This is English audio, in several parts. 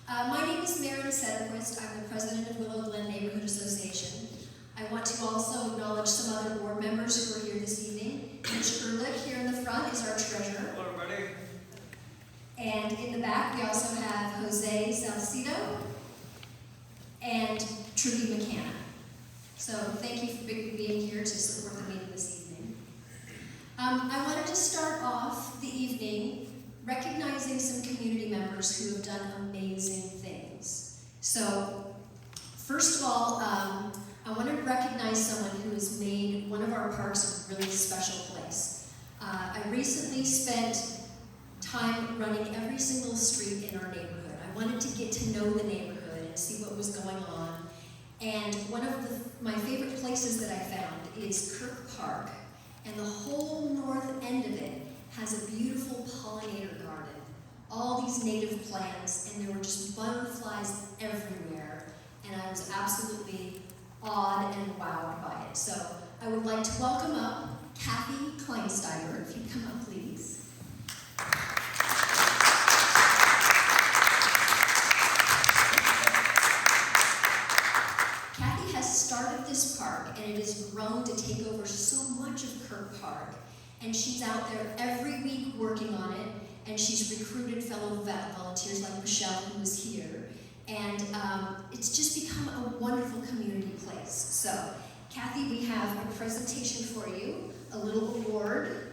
My name is Mary Sederquist. I'm the president of Willow Glen Neighborhood Association. I want to also acknowledge some other board members who are here this evening. Mitch Ehrlich here in the front is our treasurer. Hello, everybody. And in the back, we also have Jose Salcido and Trudy McCann. So thank you for being here to support the meeting this evening. I wanted to start off the evening recognizing some community members who have done amazing things. So, first of all, I want to recognize someone who has made one of our parks a really special place. I recently spent time running every single street in our neighborhood. I wanted to get to know the neighborhood and see what was going on. And one of my favorite places that I found is Kirk Park, and the whole north end of it has a beautiful pollinator garden. All these native plants, and there were just butterflies everywhere, and I was absolutely awed and wowed by it. So I would like to welcome up Kathy Kleinsteiber, if you'd come up, please. Kathy has started this park, and it has grown to take over so much of Kirk Park. And she's out there every week working on it, and she's recruited fellow volunteers like Michelle, who was here. And it's just become a wonderful community place. So, Kathy, we have a presentation for you, a little award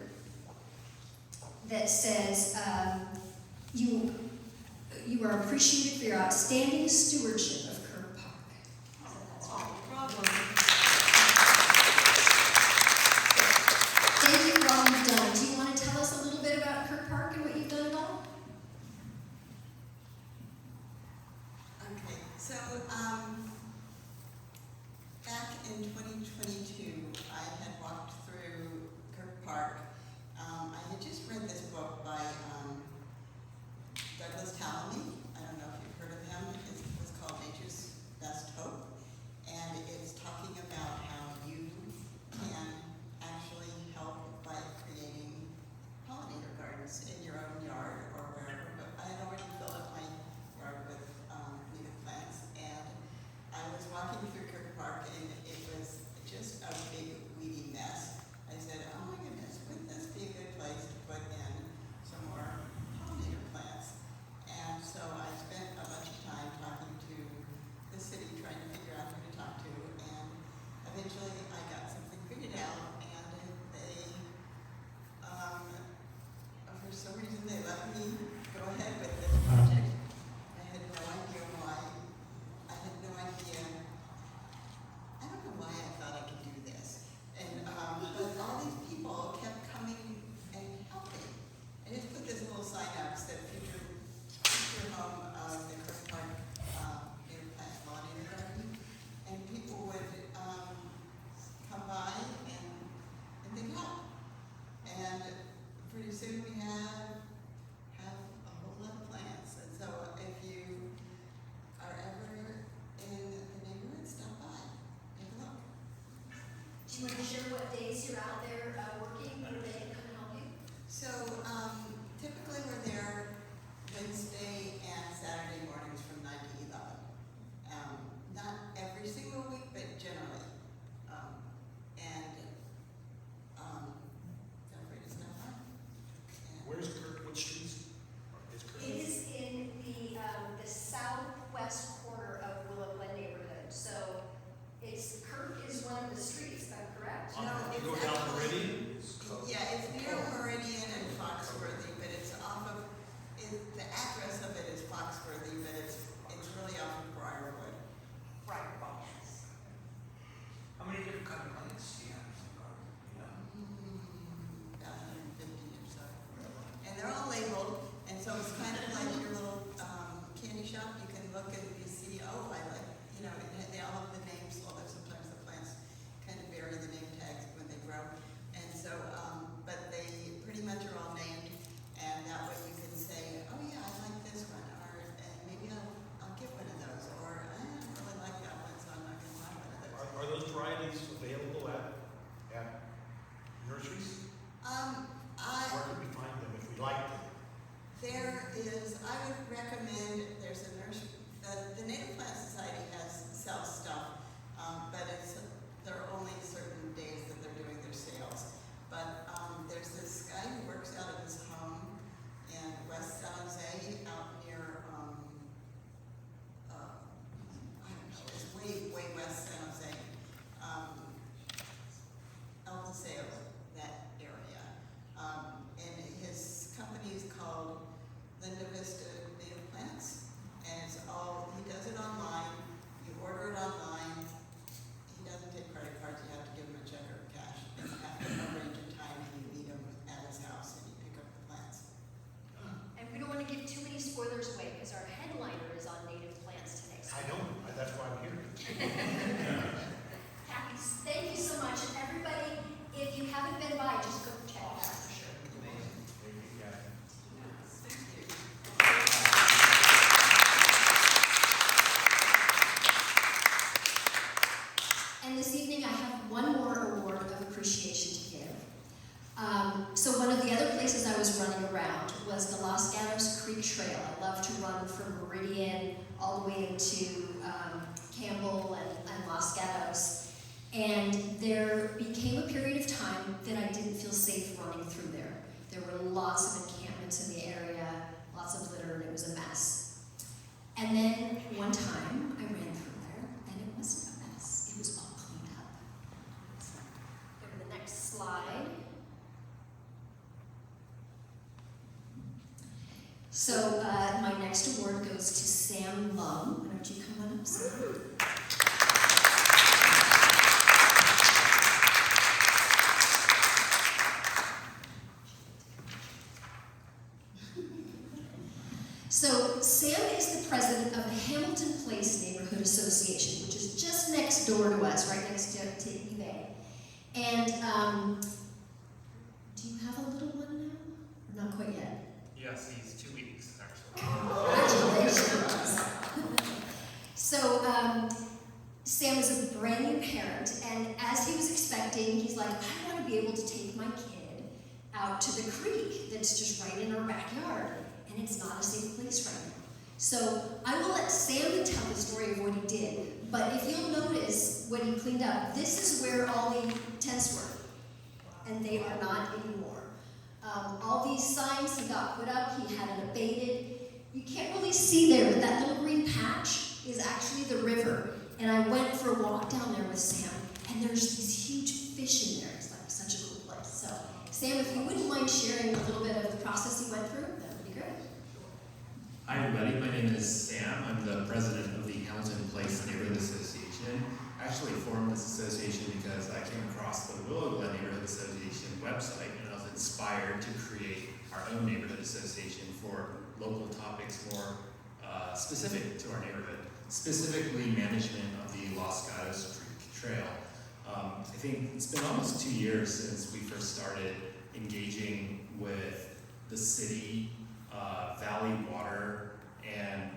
that says you are appreciated for your outstanding stewardship of Kirk Park. So that's right. Thank you for all you've done. Do you want to tell us a little bit about Kirk Park and what you've done at all? Okay, so back in 2022, I had walked through Kirk Park. I had just read this book by Douglas Tallamy. I don't know if you've heard of him. It was called Nature's Best Hope, and it's talking about how you can actually help by creating pollinator gardens in your own yard or wherever. But I had already filled up my yard with native plants, and I was walking through Kirk Park, and it was just a big weedy mess. I said, oh my goodness, wouldn't this be a good place to put in some more pollinator plants? And so I spent a bunch of time talking to the city, trying to figure out who to talk to, and eventually I got something figured out, and they, for some reason, they let me go ahead with this project. I had no idea why. I had no idea. I don't know why I thought I could do this. And but all these people kept coming and helping. I just put this little sign up that said future home of the Kirk Park native plant pollinator garden, and people would come by and they'd help. And pretty soon we have a whole lot of plants. And so if you are ever in the neighborhood, stop by, take a look. Do you want to share what days you're out there working, or they can come help you? So typically we're there Wednesday and Saturday mornings from 9 to 11. Not every single week, but generally. Feel free to stop by. Where's Kirk? What streets is Kirk? It is in the southwest corner of Willow Glen neighborhood. So Kirk is one of the streets, is that correct? No, You go down already? from Meridian all the way into Campbell and Los Gatos. And there became a period of time that I didn't feel safe running through there. There were lots of encampments in the area, lots of litter, and it was a mess. And then one time I ran through there, and it wasn't a mess. It was all cleaned up. So, go to the next slide. So my next award goes to Sam Lum. Why don't you come on up, Sam? So Sam is the president of the Hamilton Place Neighborhood Association, which is just next door to us, right next to eBay. And do you have a little one now? Or not quite yet? Yes, he's 2 weeks, actually. Congratulations. So Sam is a brand new parent, and as he was expecting, he's like, I want to be able to take my kid out to the creek that's just right in our backyard, and it's not a safe place right now. So I will let Sam tell the story of what he did, but if you'll notice when he cleaned up, this is where all the tents were, and they are not anymore. All these signs he got put up, he had it abated. You can't really see there, but that little green patch is actually the river. And I went for a walk down there with Sam, and there's these huge fish in there. It's like such a cool place. So, Sam, if you wouldn't mind sharing a little bit of the process he went through, that would be great. Hi, everybody. My name is Sam. I'm the president of the Hamilton Place Neighborhood Association. I actually formed this association because I came across the Willow Glen Neighborhood Association website, and I was inspired to create our own neighborhood association for local topics more specific to our neighborhood, specifically management of the Los Gatos Creek Trail. I think it's been almost 2 years since we first started engaging with the city, Valley Water, and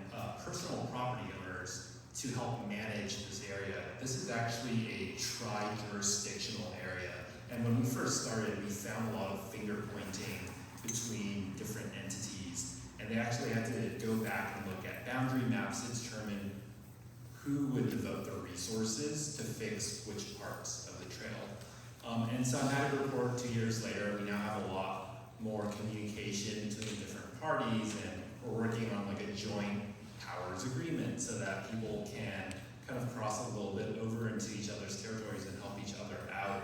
personal property owners to help manage this area. This is actually a tri-jurisdictional area, and when we first started, we found a lot of finger pointing between different entities, and they actually had to go back and look at boundary maps to determine who would devote the resources to fix which parts of the trail. And so I'm happy to report 2 years later, we now have a lot more communication between different parties, and we're working on like a joint powers agreement so that people can kind of cross a little bit over into each other's territories and help each other out.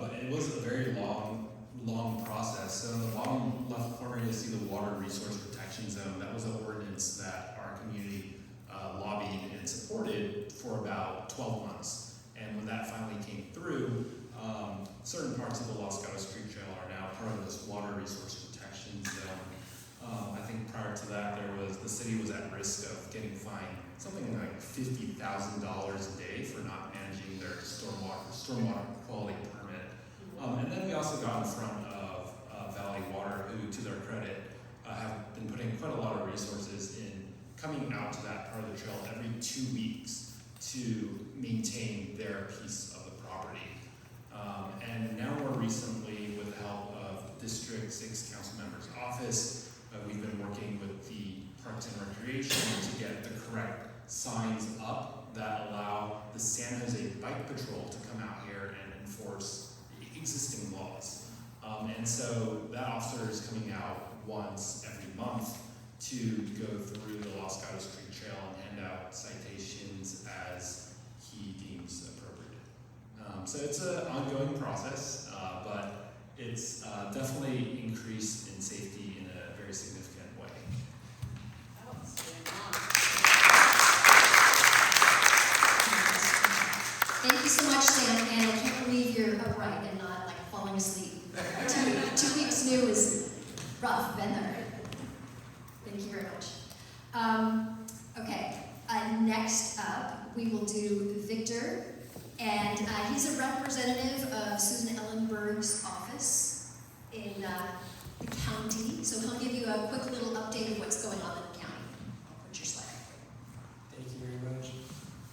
But it was a very long process. So in the bottom left corner, you'll see the Water Resource Protection Zone. That was an ordinance that our community lobbied and supported for about 12 months. And when that finally came through, certain parts of the Los Gatos Creek Trail are now part of this Water Resource Protection Zone. I think prior to that, the city was at risk of getting fined something like $50,000 a day for not managing their stormwater quality permit. And then we also got in front of Valley Water, who, to their credit, have been putting quite a lot of resources in coming out to that part of the trail every 2 weeks to maintain their piece of the property. And now more recently, with the help of District 6 Council Member's Office, we've been working with the Parks and Recreation to get the correct signs up that allow the San Jose Bike Patrol to come out here and enforce existing laws. And so that officer is coming out once every month to go through the Los Gatos Creek Trail and hand out citations as he deems appropriate. So it's an ongoing process, but it's definitely increased in safety in a very significant way. Thank you so much, Sam, and I can't believe you're upright and not like falling asleep. 2 weeks new is rough, been there. Thank you very much. Okay, next up we will do Victor, and he's a representative of Susan Ellenberg's office in the county, so he'll give you a quick little update of what's going on in the county. I'll put your slide. Thank you very much.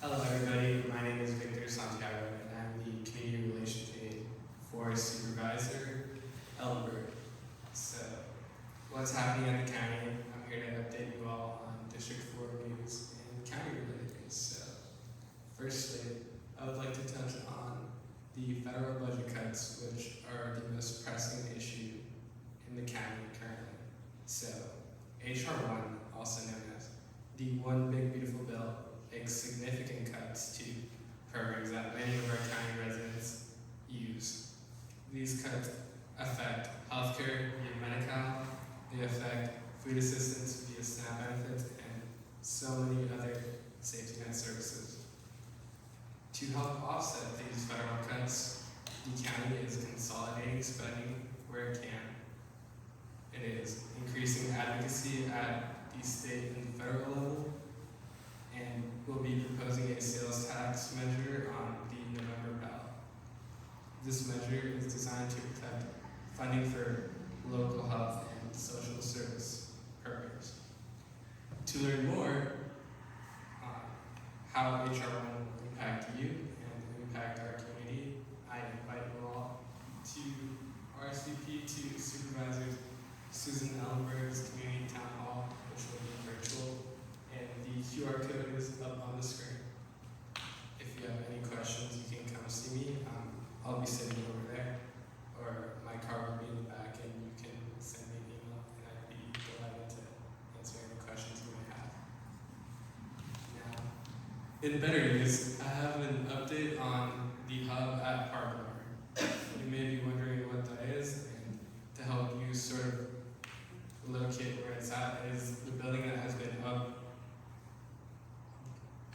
Hello everybody, my name is Victor Santiago, and I'm the Community Relations Aide for Supervisor Ellenberg. So, what's happening at the county? I'm here to update you all on District the One Big Beautiful Bill makes significant cuts to programs that many of our county residents use. These cuts affect healthcare via Medi-Cal, they affect food assistance via SNAP benefits, and so many other safety net services. To help offset these federal cuts, the county is consolidating spending where it can. It is increasing advocacy at the state and federal level, and will be proposing a sales tax measure on the November ballot. This measure is designed to protect funding for local health and social service programs. To learn more on how HR1 will impact you and impact our community, I invite you all to RSVP to Supervisor Susan Ellenberg's Community Town Hall, which will be virtual, and the QR code is up on the screen. If you have any questions, you can come see me. I'll be sitting over there, or my car will be in the back, and you can send me an email, and I'd be delighted to answer any questions you may have. Now, in better news, I have an update on the hub at Parkmore. You may be wondering what that is, and to help you sort of locate where it's at is the building that has been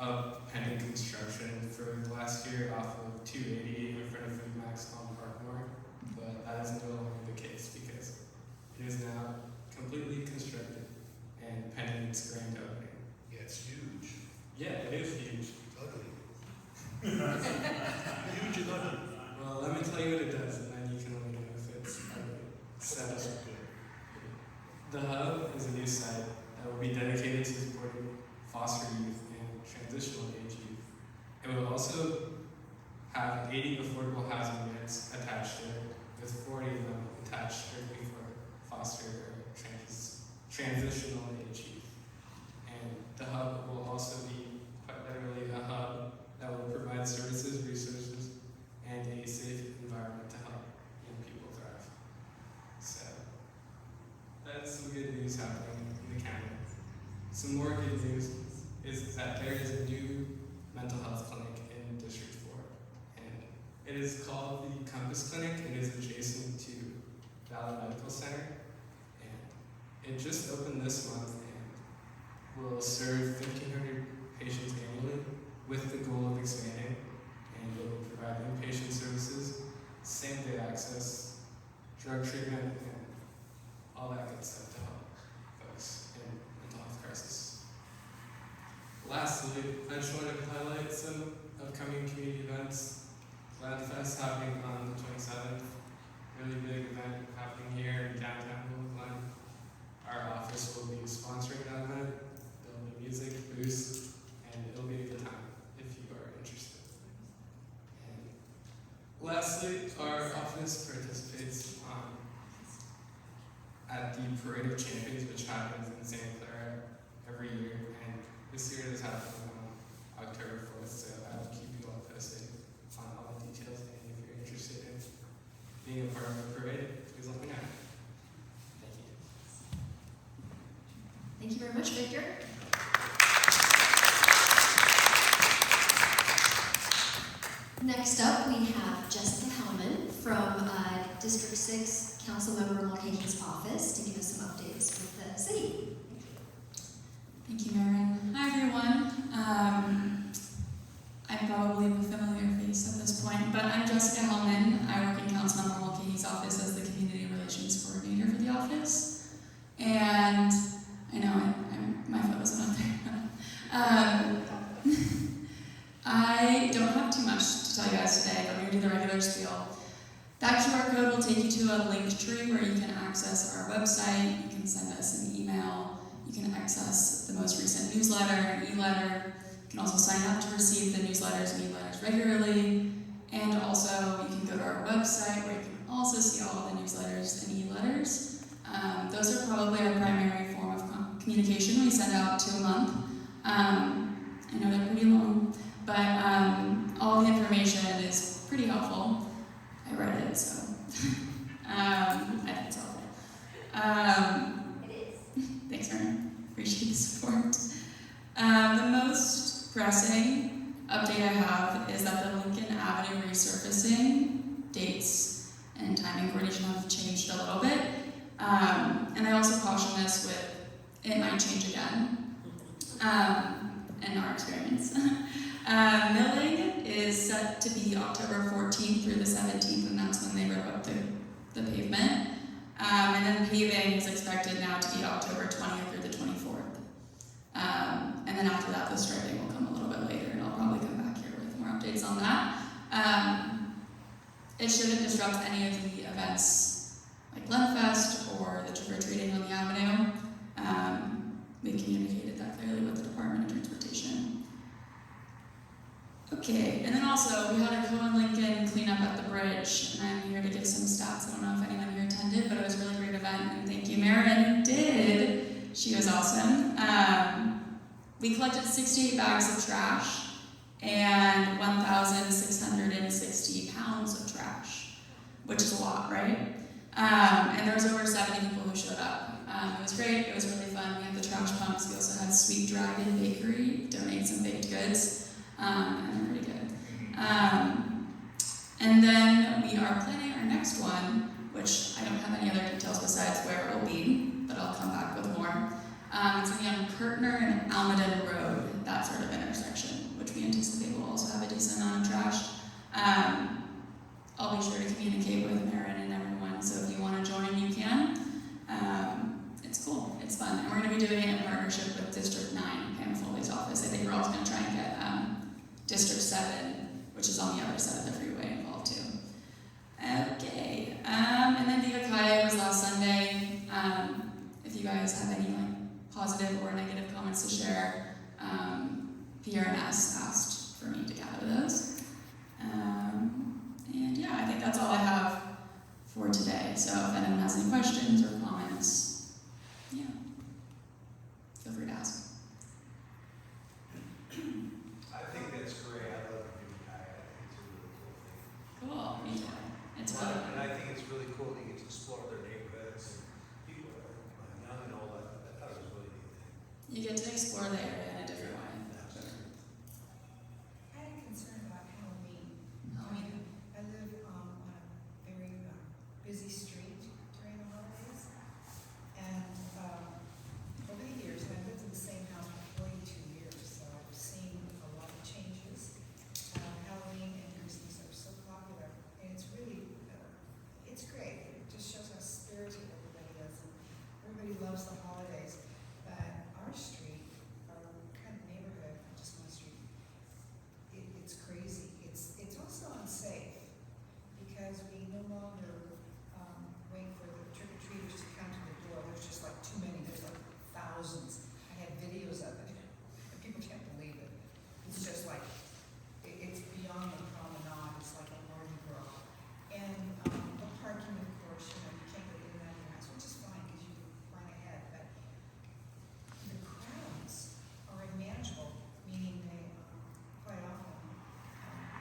up pending construction for the last year off of 280 in front of Food Max on Parkmore, but that is no longer the case because it is now completely constructed and pending its grand opening. Yeah, it's huge. Yeah, it is huge. It's ugly. Huge and ugly. Well, let me tell you what it does, and then you can let me know if it's ugly. So, the hub is a new site that will be dedicated to supporting foster youth and transitional age youth. It will also have 80 affordable housing units attached to it, with 40 of them attached strictly for foster or transitional age youth. And the hub will also be quite literally a hub that will provide services, resources, and a safe environment to help young people thrive. So, that's some good news happening in the county. Some more good news is that there is a new mental health clinic in District 4. And it is called the Compass Clinic. It is adjacent to Valley Medical Center. And it just opened this month and will serve 1,500 patients annually with the goal of expanding. And it will provide inpatient services, same-day access, drug treatment, and all that good stuff to help folks in mental health crisis. Lastly, I just wanted to highlight some upcoming community events. Glen Fest happening on the 27th. Really big event happening here in downtown Glen. Our office will be sponsoring that event. There'll be music, booths, and it'll be a good time if you are interested. And lastly, our office participates at the Parade of Champions, which happens in Santa Clara every year, and this year it is happening on October 4th, so I will keep you all posted on all the details, and if you're interested in being a part of the parade, please let me know. Thank you. Thank you very much, Victor. Next up, we have Jessica Hellman from District 6 Councilmember Mulcahy's office to give us some updates with the city. Thank you, Marin. Hi, everyone. I'm probably a familiar face at this point, but I'm Jessica Hellman. I work in Councilmember Mulcahy's office as the Community Relations Coordinator for the office. And I know my foot wasn't up there. I don't have too much to tell you guys today, but we're going to do the regular spiel. That QR code will take you to a link tree where you can access our website, you can send us an email, you can access the most recent newsletter and e-letter. You can also sign up to receive the newsletters and e-letters regularly. And also, you can go to our website where you can also see all the newsletters and e-letters. Those are probably our primary form of communication. We send out 2 a month. I know they're pretty long, but all the information is pretty helpful. I read it, so I think it's helpful. It is. Thanks, Erin. Appreciate the support. pressing update I have is that the Lincoln Avenue resurfacing dates and timing coordination have changed a little bit. And I also caution this with it might change again in our experience. Milling is set to be October 14th through the 17th, and that's when they rip up the pavement. And then paving is expected now to be October 20th through the 24th. And then after that, the striping will come a little bit later, and I'll probably come back here with more updates on that. It shouldn't disrupt any of the events like Glen Fest or the trick-or-treating on the avenue. We communicated that clearly with the Department of Transportation. Okay, and then also we had a Cohen-Lincoln cleanup at the bridge, and I'm here to give some stats. I don't know if anyone here attended, but it was a really great event, and thank you, Marin did. She was awesome. We collected 68 bags of trash and 1,660 pounds of trash, which is a lot, right? And there was over 70 people who showed up. It was great, it was really fun. We had the trash pumps, we also had Sweet Dragon Bakery donate some baked goods, and they're pretty good. And then we are planning our next one, which I don't have any other details besides where it will be, but I'll come back with more. It's going to be on Kirtner and Almaden Road, that sort of intersection, which we anticipate will also have a decent amount of trash. I'll be sure to communicate with Marin and everyone, so if you want to join, you can. It's cool, it's fun, and we're going to be doing it in partnership with District 9, Pam Foley's office. I think we're also going to try and get District 7, which is on the other side of the freeway, involved too. Okay, and then Digakai was last Sunday. If you guys have any positive or negative comments to share, PRNS asked for me to gather those. And yeah, I think that's all I have for today. So if anyone has any questions or comments, yeah, feel free to ask. I think that's great. I love the new guy. I think it's a really cool thing. Cool, me too. It's Well, fun. and I think it's really cool that you get to explore their neighborhoods and people are young and old. I thought it was really neat. You get to explore the area in a different way. I had a concern about Halloween. I live on a very busy street during the holidays. And over the years, and I've lived in the same house for 42 years, so I've seen a lot of changes. Halloween and Christmas are so popular, and it's really, it's great. It just shows how spirited everybody is, and everybody loves the holidays. But our street, our kind of neighborhood, not just my street, it's crazy. It's also unsafe because we no longer wait for the trick-or-treaters to come to the door. There's just like too many. There's like thousands. I had videos of it, and people can't believe it. It's just like, it's beyond the promenade. It's like a Mardi Gras. And the parking, of course, you can't get in and out of your house, which is fine because you can plan ahead. But the crowds are unmanageable, meaning they quite often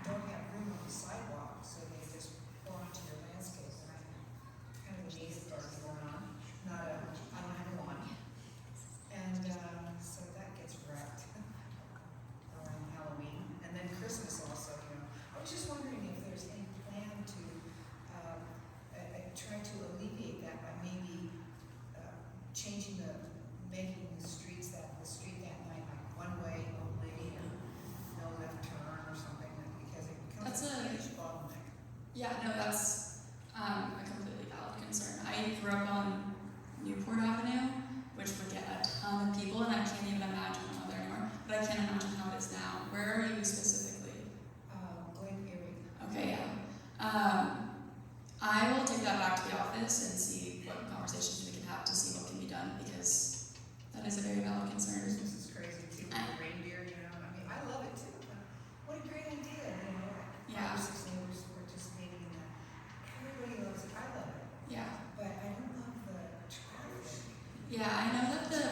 don't have room on the sidewalk, so they just pour onto your landscape. And I'm kind of amazed at what's going on. I don't have one. And so that gets wrecked around Halloween. And then Christmas also, I was just wondering if there's any plan to try to alleviate that by maybe making the street that night like one way only and no left turn or something, because it becomes a huge bottleneck. Yeah, no, that's a completely valid concern. I grew up on Newport Avenue, which would get a ton of people, and I can't even imagine how there anymore. But I can't imagine how it is now. Where are you specifically? Glen Erie. Okay, yeah. I will take that back to the office and see what conversations we can have to see what can be done, because that is a very valid concern. Christmas is crazy too, with the reindeer, I love it too. What a great idea, Yeah. 5 or 6 neighbors participating in that. Everybody loves it, I love it, Yeah. but I don't love the traffic. Yeah, I know that the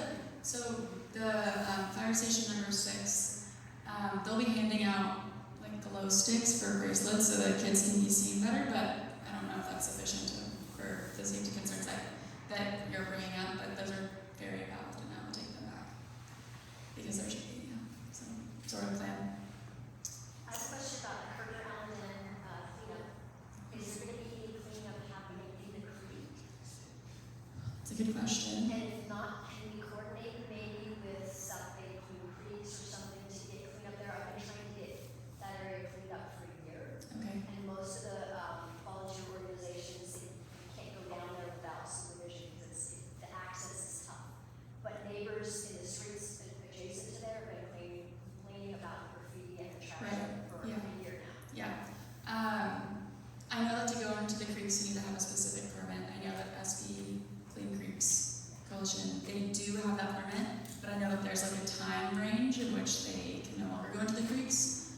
fire station number 6, they'll be handing out like glow sticks for bracelets so that kids can be seen better, but I don't know if that's sufficient for the safety concerns that you're bringing up, but those are very valid, and I will take them back because they're shady. Yeah. So sort of plan. I have a question about the Carter Allen cleanup. Is there going to be any cleanup happening in the creek? It's a good question. And if not, can we coordinate maybe with South Bay Blue Creeks or something to get cleanup there? I've been trying to get that area cleaned up for a year. Okay. And most of the volunteer organizations, you can't go down there without supervision because the access is tough. But neighbors in the streets adjacent to there have been complaining about the graffiti and the trash Right. for Yeah. a year now. Yeah. I know that to go into the creeks, you need to have a specific permit. I know that SB Clean Creeks Coalition, they do have that permit, but I know that there's like a time range in which they can no longer go into the creeks.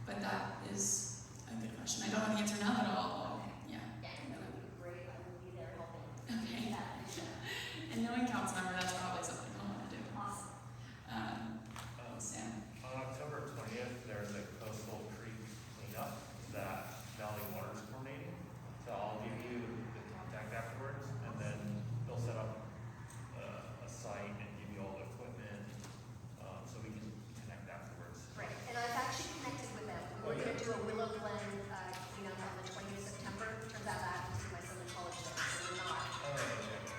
But that is a good question. I don't know the answer now, but I'll yeah. Yeah, that would be great. I will be there helping. Okay. That. And knowing council member, that's probably something I'll want to do. Awesome. Sam. On October 20th, there's a coastal creek cleanup that Valley Water is coordinating. So I'll give you the contact afterwards, and then they'll set up a site and give you all the equipment, so we can connect afterwards. Right, and I've actually connected with them. We were going to do a Willow Glen cleanup on the 20th of September. Turns out I have to see my son in college there, so we're not.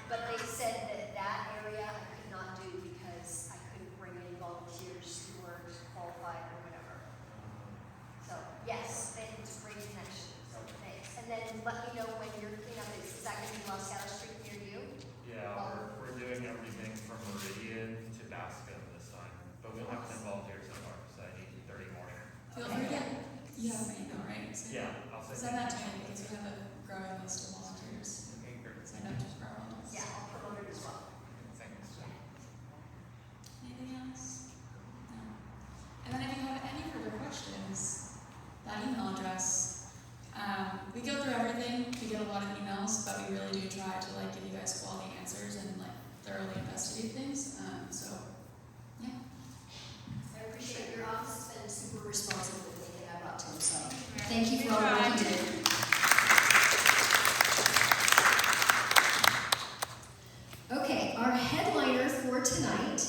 But they said that area I could not do because I couldn't bring in volunteers who weren't qualified or whatever. So, yes, it's a great connection, so thanks. And then let me know when your cleanup is. Is that going to be Los Gatos Street near you? Yeah, we're doing everything from Meridian to Bascom this time, but we don't have 10 volunteers so far, so I need 30 more. Feel free to, you have my email, right? So Yeah, I'll send send that to me because we have a growing list of volunteers. Okay, great. Sign up to our list. Yeah, I'll promote it as well. Thanks. Anything else? No. And then if you have any further questions, that email address, we go through everything. We get a lot of emails, but we really do try to like give you guys quality answers and like thoroughly investigate things. So, yeah. I appreciate your office has been super responsive with anything I brought to them, so thank you for all the work you did. Okay, our headliner for tonight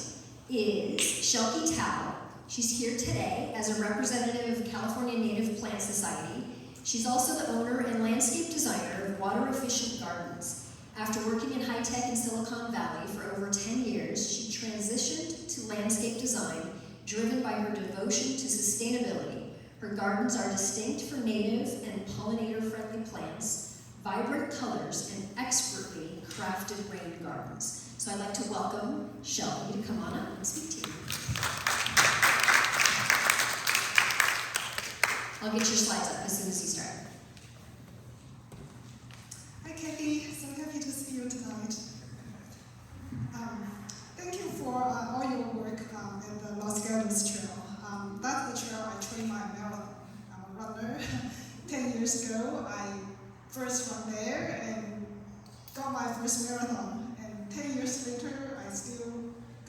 is Skelkie Tao. She's here today as a representative of California Native Plant Society. She's also the owner and landscape designer of Water Efficient Gardens. After working in high tech in Silicon Valley for over 10 years, she transitioned to landscape design, driven by her devotion to sustainability. Her gardens are distinct for native and pollinator-friendly plants, vibrant colors, and expertly crafted rain gardens. So I'd like to welcome Skelkie to come on up and speak to you. I'll get your slides up as soon as you start. Hi, Kathy. So happy to see you tonight. Thank you for all your work at the Los Gatos Trail. That's the trail I trained my marathon. I'm a runner. 10 years ago, I first run there and got my first marathon. And 10 years later, I still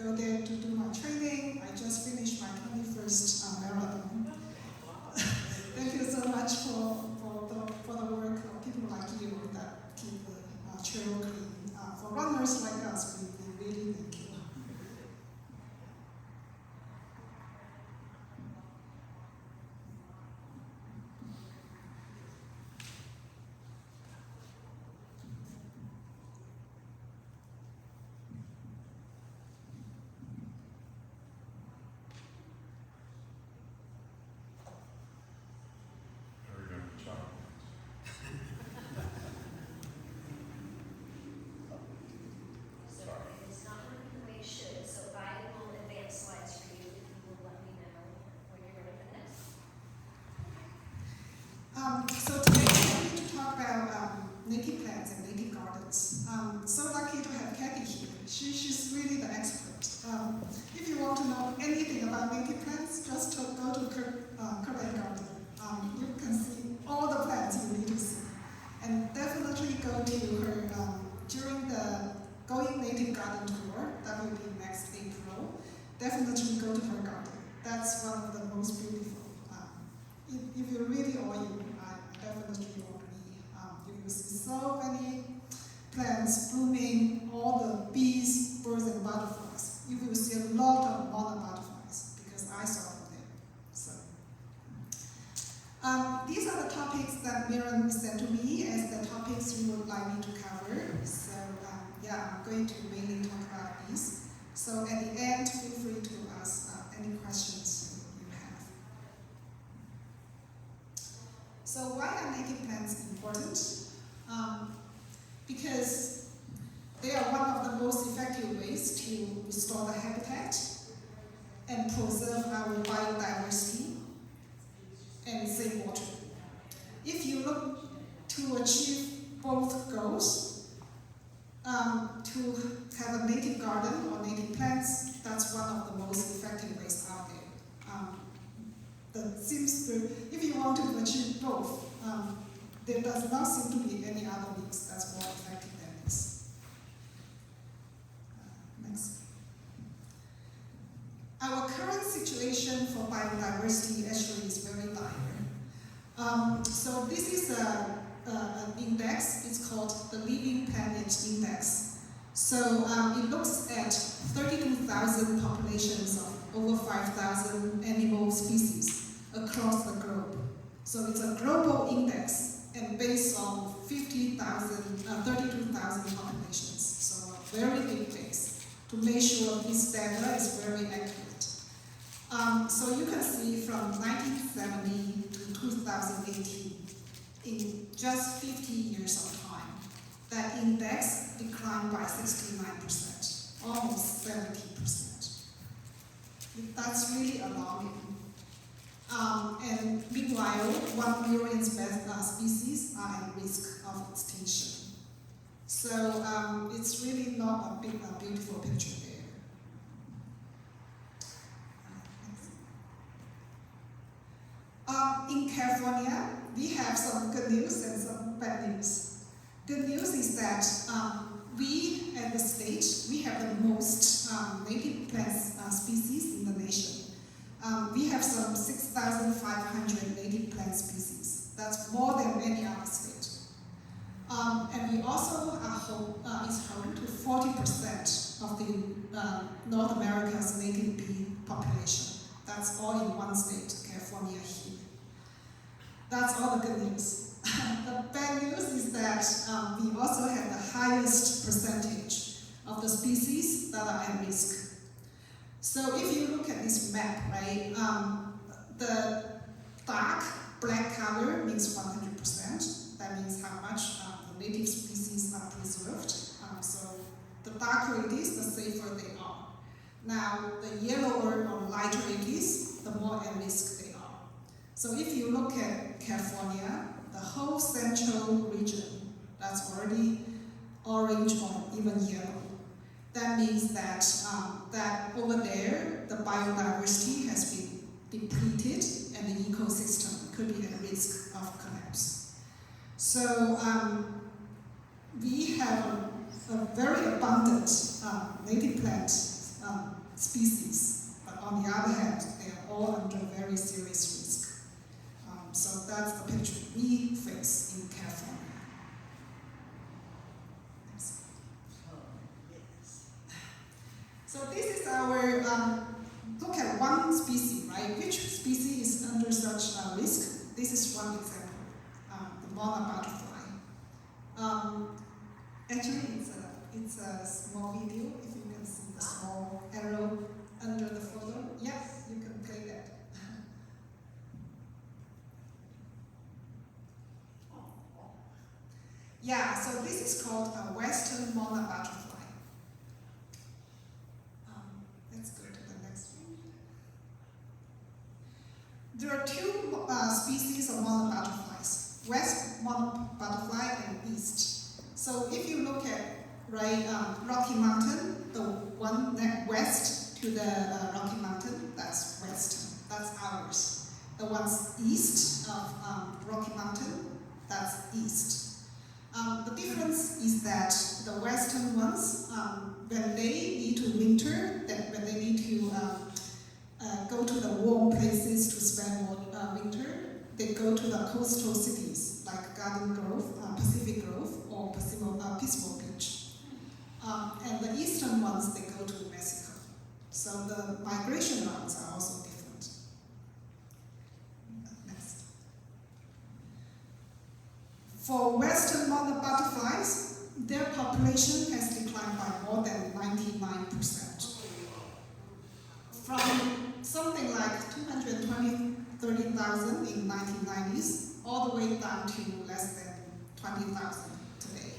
go there to do my training. I just finished my 21st marathon. Thank you so much for the work of people like you that keep the trail clean. For runners like us, we really thank you. It's not working the way it should, so I will advance slides for you if you will let me know when you're ready for this. So today I'm going to talk about native plants and native gardens. So lucky to have Kathy here. She's really the expert. If you want to know anything about native plants, just go to Glen Garden. You can see all the plants you need to see. And definitely go to her during the Going Native Garden Tour, that will be next April. Definitely go to her garden. That's one of the most beautiful. If you really all you, I definitely want to be. You will see so many plants blooming, all the bees, birds, the topics that Miriam sent to me as the topics you would like me to cover. So yeah, I'm going to mainly talk about these. So at the end, feel free to ask any questions you have. So why are naked plants important? Because they are one of the most effective ways to restore the habitat and preserve our biodiversity and save water. If you look to achieve both goals, to have a native garden or native plants, that's one of the most effective ways out there. That seems to, if you want to achieve both, there does not seem to be any other means that's more effective than this. Next. Our current situation for biodiversity actually is very dire. So this is an index. It's called the Living Planet Index. So it looks at 32,000 populations of over 5,000 animal species across the globe. So it's a global index and based on 32,000 populations. So a very big base to make sure this data is very accurate. So you can see from 1970 to 2018, in just 50 years of time, that index declined by 69%, almost 70%. That's really alarming. And meanwhile, 1 million species are at risk of extinction. So it's really not a beautiful picture there. In California, we have some good news and some bad news. Good news is that we, at the state, we have the most native plant species in the nation. We have some 6,500 native plant species. That's more than any other state. And we also is home to 40% of the North America's native bee population. That's all in one state, California here. That's all the good news. The bad news is that we also have the highest percentage of the species that are at risk. So if you look at this map, right, the dark black color means 100%. That means how much the native species are preserved. So the darker it is, the safer they are. Now, the yellower or lighter it is, the more at risk they are. So if you look at California, the whole central region, that's already orange or even yellow. That means that that over there, the biodiversity has been depleted and the ecosystem could be at risk of collapse. So we have a very abundant native plant species, but on the other hand, they are all under very serious risk. So that's the picture we face in California. Next. So this is our look at one species, right? Which species is under such risk? This is one example, the monarch butterfly. Actually, it's a small video. If you can see the small arrow under the photo, yes, you can play that. Yeah, so this is called a Western monarch butterfly. Let's go to the next one. There are two species of monarch butterflies, West monarch butterfly and East. So if you look at Rocky Mountain, the one west to the Rocky Mountain, that's Western, that's ours. The ones east of Rocky Mountain, that's East. The difference is that the Western ones, when they need to winter, when they need to go to the warm places to spend winter, they go to the coastal cities like Garden Grove, Pacific Grove, or Peaceful Beach. And the eastern ones, they go to Mexico. So the migration routes are also different. Next. For western monarch butterflies, their population has declined by more than 99%. From something like 230,000 in 1990s, all the way down to less than 20,000 today.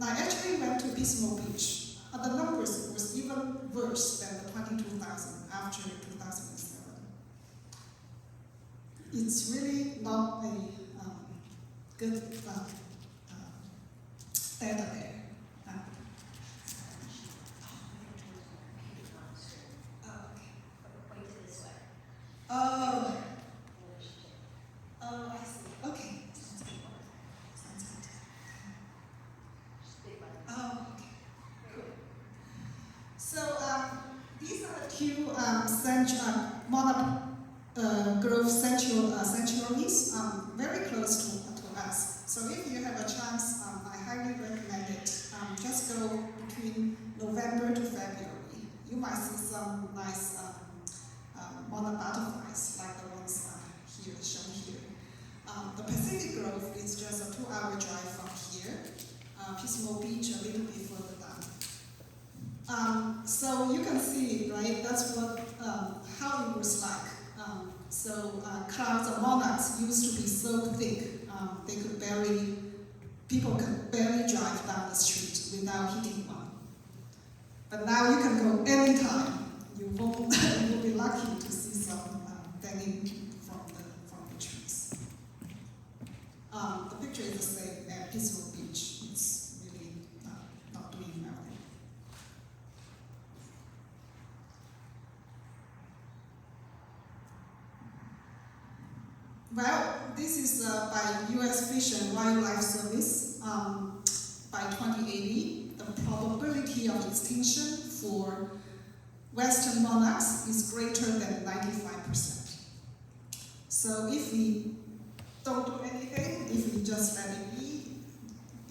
I actually went to Pismo Beach. The numbers was even worse than the 22,000 after 2007. It's really not a good data there. Point to this way. Oh, I see. Okay. Sounds good. Big one. Oh, okay. Cool. So these are the two monarch grove sanctuaries very close to us. So if you have a chance, I highly recommend it. Just go between November to February. You might see some nice monarch butterflies like the ones here shown here. The Pacific Grove is just a 2-hour drive from here. Pismo Beach a little bit further down. So you can see, right? That's what how it was like. Clouds of monarchs used to be so thick, people could barely drive down the street without hitting one. But now you can go anytime. You will be lucky to see some hanging from the trees. The picture is the same at Pismo Beach. It's really not doing well. Well, this is by U.S. Fish and Wildlife Service. By 2080, the probability of extinction for western monarchs is greater than 95%. So if we don't do anything, if we just let it be,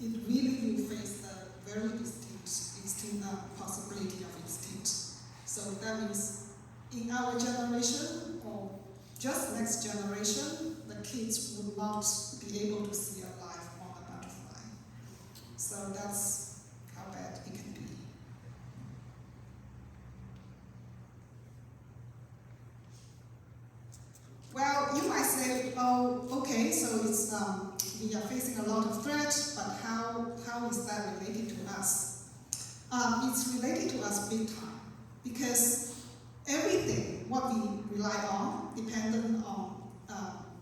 it really will face the very distinct possibility of extinct. So that means in our generation, or just next generation, the kids will not be able to see a live monarch butterfly. So that's how bad it can be. Well, you might say, oh, okay, so it's we are facing a lot of threats, but how is that related to us? It's related to us big time, because everything, what we rely on, dependent on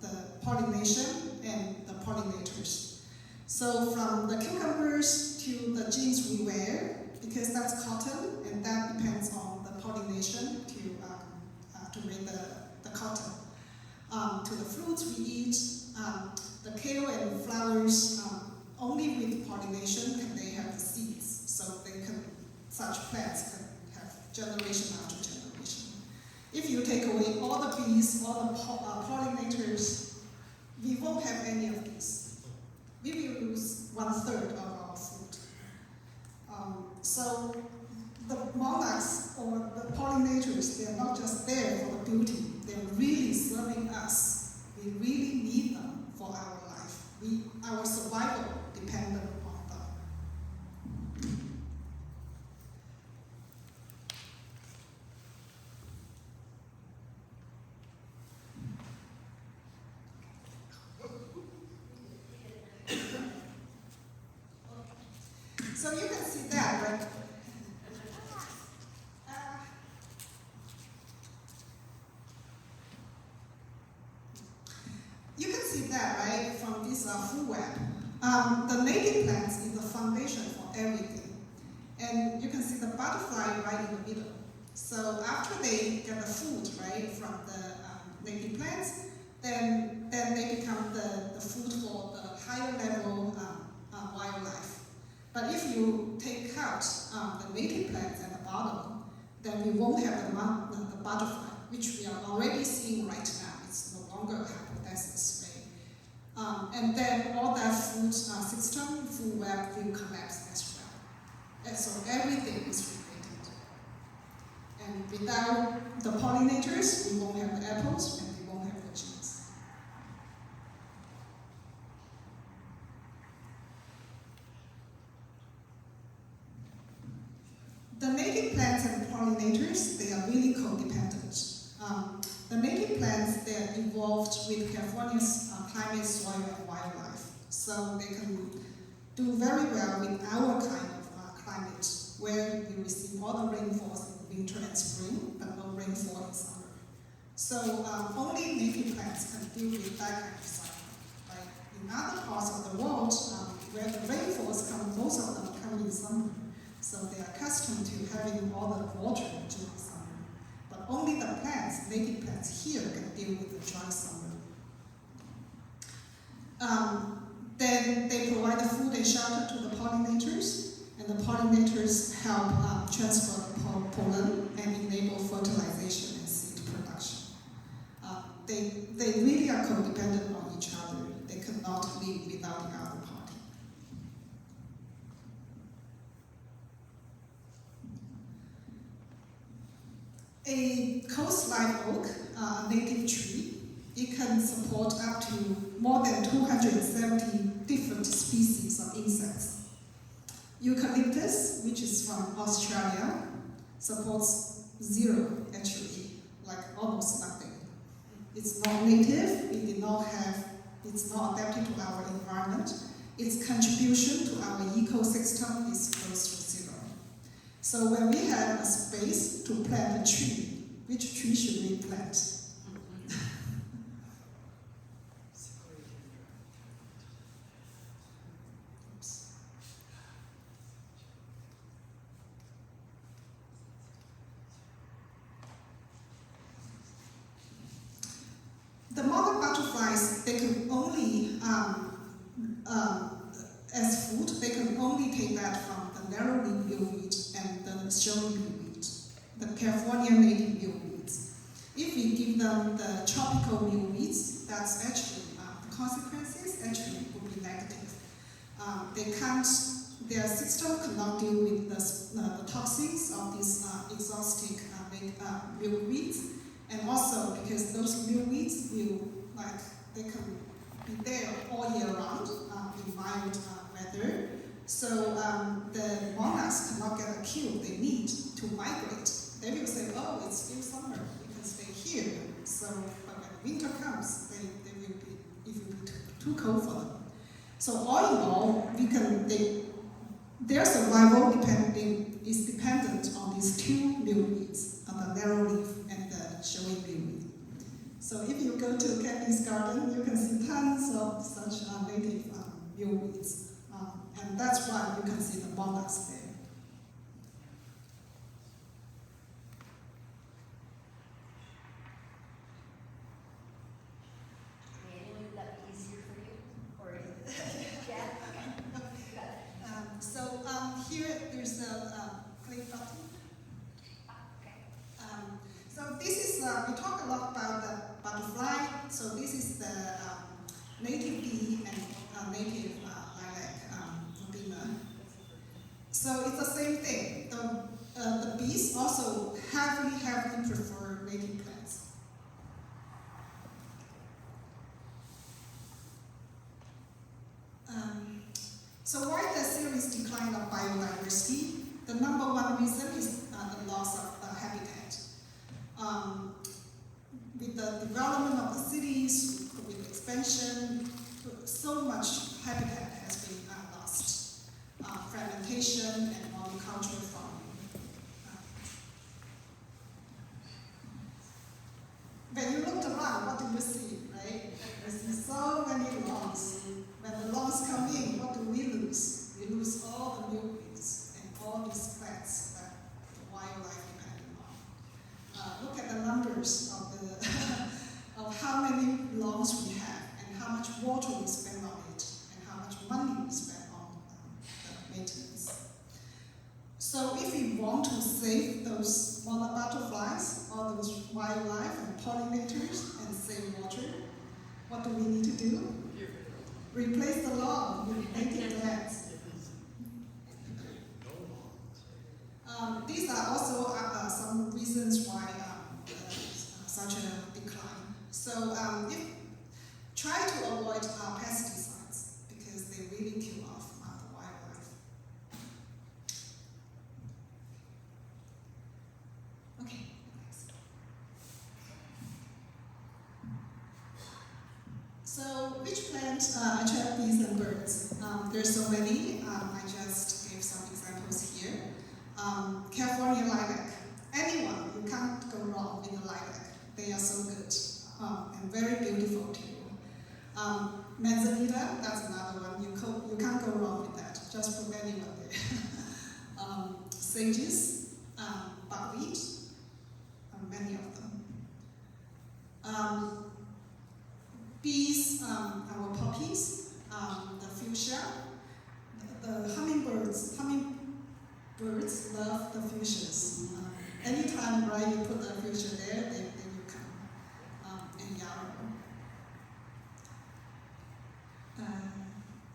the pollination and the pollinators. So from the cucumbers to the jeans we wear, because that's cotton, and that depends on the pollination to make the cotton. To the fruits we eat, the kale and flowers, only with pollination can they have the seeds, so such plants can have generation after generation. If you take away all the bees, all the pollinators, we won't have any of these. We will lose 1/3 of our food. So the monarchs or the pollinators, they're not just there for the beauty, they're really serving us. We really need them for our life. Our survival dependent on them. So you can see that, right? You can see that, right, from this food web. The native plants is the foundation for everything. And you can see the butterfly right in the middle. So after they get the food, right, from the native plants, then they become the food for the higher level wildlife. But if you take out the native plants at the bottom, then we won't have the butterfly, which we are already seeing right now. It's no longer a hypothesis, right? And then all that food system, food web will collapse as well. And so everything is related. And without the pollinators, we won't have the apples and we won't have the cheese. plants, they're evolved with California's climate, soil, and wildlife. So they can do very well with our kind of climate, where you receive all the rainfalls in winter and spring, but no rainfall in summer. So only native plants can deal with that kind of cycle. Like in other parts of the world, where the rainfalls come, most of them come in summer. So they are accustomed to having all the water during summer. But only the plants, native plants here, can deal with the dry summer. Then they provide the food and shelter to the pollinators, and the pollinators help transfer the pollen and enable fertilization and seed production. They really are codependent on each other. They cannot live without the other party. A coastline oak, a native tree, it can support up to more than 270 different species of insects. Eucalyptus, which is from Australia, supports zero actually, like almost nothing. It's not native, it's not adapted to our environment. Its contribution to our ecosystem is close to zero. So when we have a space to plant a tree, which tree should we plant? The mother butterflies, they can only, as food, they can only take that from the narrow-leaf milkweed and the showy milkweed, the California native milkweeds. If we give them the tropical milkweeds, that's actually, the consequences actually would be negative. Their system cannot deal with the toxins of these exhaustic milkweeds. And also because those milkweeds they can be there all year round in mild weather. So the monarchs cannot get a kill they need to migrate. They will say, oh, it's still summer, we can stay here. So, but when winter comes, it will be too cold for them. So all in all, their survival is dependent on these two milkweeds, on the narrow leaf and the showy milkweed. So if you go to Kathy's garden, you can see tons of such native milkweeds. And that's why you can see the monarchs there. Manually, would that be easier for you? Or yeah? So here there's a click button. So this is, we talk a lot about the butterfly. So this is the native bee and native lilac beamer. So it's the same thing. The bees also heavily prefer native plants. So why the serious decline of biodiversity? The number one reason is the loss of habitat. With the development of the cities, with expansion, so much habitat has been lost. Fragmentation and monoculture farming. When you looked around, what do you see, right? You see so many lawns. When the lawns come in, what do we lose? We lose all the milkweeds and all these plants that the wildlife depend on. Look at the numbers of of how many lawns we have and how much water we spend on it and how much money we spend on the maintenance. So if we want to save those monarch butterflies, all those wildlife and pollinators and save water, what do we need to do? Replace the lawn with native plants. These are also some reasons why such a decline. So try to avoid pesticides because they really kill off the wildlife. Okay, next. which plant attract bees and birds? There's so many. I just gave some examples here. California lilac. Anyone, you can't go wrong with a lilac. They are so good and very beautiful too. Manzanita, that's another one. You can't go wrong with that. Just put anyone there. Sages, buckwheat, many of them. Bees, our poppies, the fuchsia, the hummingbirds. Hummingbirds love the fuchsias. Anytime, right, you put the fuchsia there, they will come. And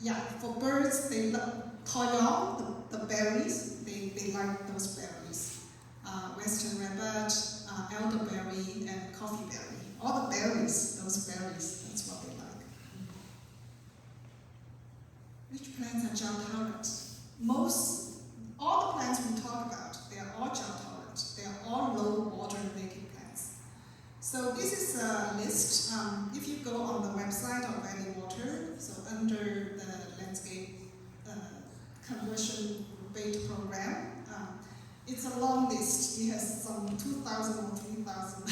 yarrow. For birds, they love toyon, the berries. They like those berries. Western rabbit, elderberry, and coffeeberry. All the berries, those berries, that's what they like. Which plants are drought tolerant? All the plants we talk about, they are all drought tolerant. They are all low water native plants. So this is a list. If you go on the website of Valley Water, so under the landscape conversion rebate program, it's a long list. It has some 2,000 or 3,000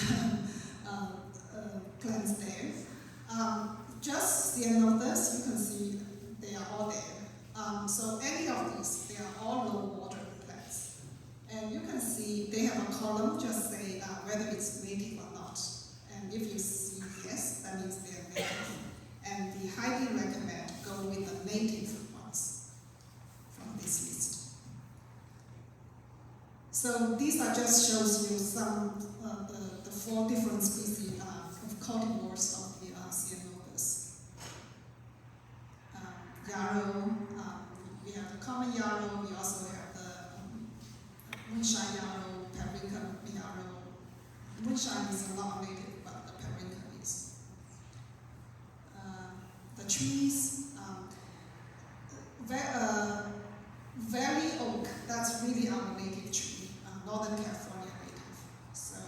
plants there. Just the end of this, you can see they are all there. So any of these, they are all low water plants. And you can see they have a column, just say whether it's native or not. And if you see yes, that means they are native. And we highly recommend go with the native ones from this list. So these are just shows you some the 4 different species of cultivars of the Ceanothus. Yarrow, we have the common yarrow, we also have the moonshine yarrow, paprika yarrow. Moonshine is not native, but the paprika is. The trees, Valley oak, that's really our native tree, Northern California native. So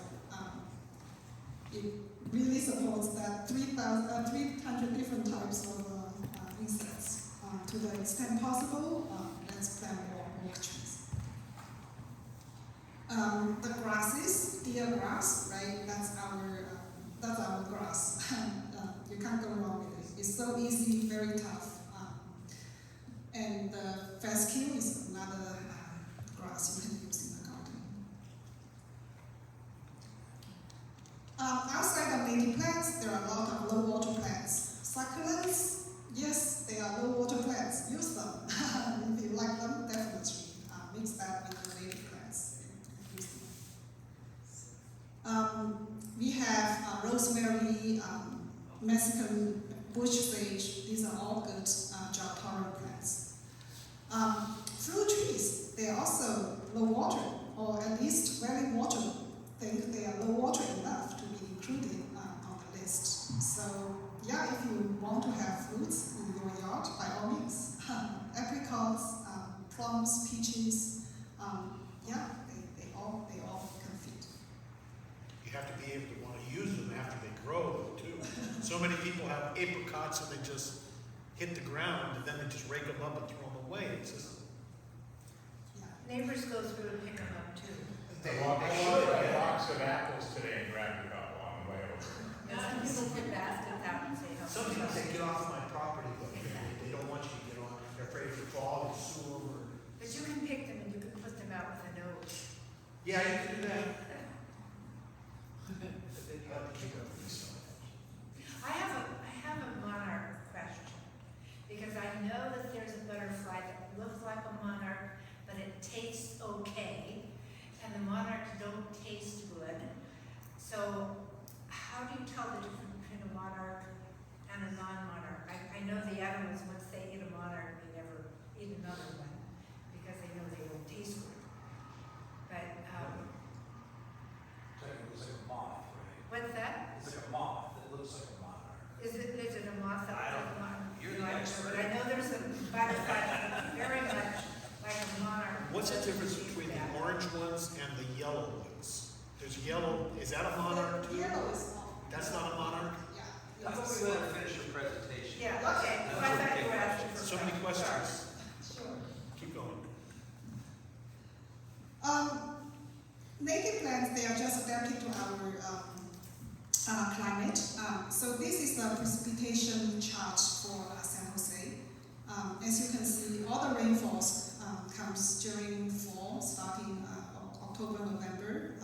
it really supports that 300 different types of insects. To the extent possible, let's plant more oak trees. The grasses, deer grass, right? That's our grass. You can't go wrong with it. It's so easy, very tough. And the fescue is another grass you can use in the garden. Outside of native plants, there are a lot of low water plants. Succulents, yes, they are low water plants. Use them. If you like them, definitely mix that with the native plants and use them. We have rosemary, Mexican bush sage. These are all good drought-tolerant plants. Fruit trees, they are also low water, or at least very water. Think they are low water enough to be included on the list. So yeah, if you want to have fruits in your yard, by all means. Apricots, plums, peaches, they all can fit. You have to be able to want to use them after they grow, too. So many people have apricots and they just hit the ground and then they just rake them up and throw them away. It's just... Neighbors go through and pick them up too. I walked a box of apples today and grabbed a couple on the way over. Some people put baskets out and say, "Oh, Sometimes they get off my property, but they don't want you to get on. They're afraid to fall or sewer or... But you can pick them and you can put them out with a nose. Yeah, you can do that. I have a monarch question, because I know that there's a butterfly that looks like a monarch, but it tastes okay, and the monarchs don't taste good. So how do you tell the difference between a monarch and a non-monarch? I know the animals, once they eat a monarch, they never eat another one, because they know they don't taste good. But, It looks like a moth, right? what's that? It's like a moth, it looks like a monarch. Is it a moth that I don't looks like a monarch? You're the I don't know, expert. But I know there's a butterfly that looks very much like a monarch. What's the difference between the orange ones and the yellow ones? There's yellow, is that a monarch too? Yellow is not. That's not a monarch? Yeah. How about we let her finish her presentation? Yeah, climate. So this is the precipitation chart for San Jose. As you can see, all the rainfalls comes during fall, starting October, November,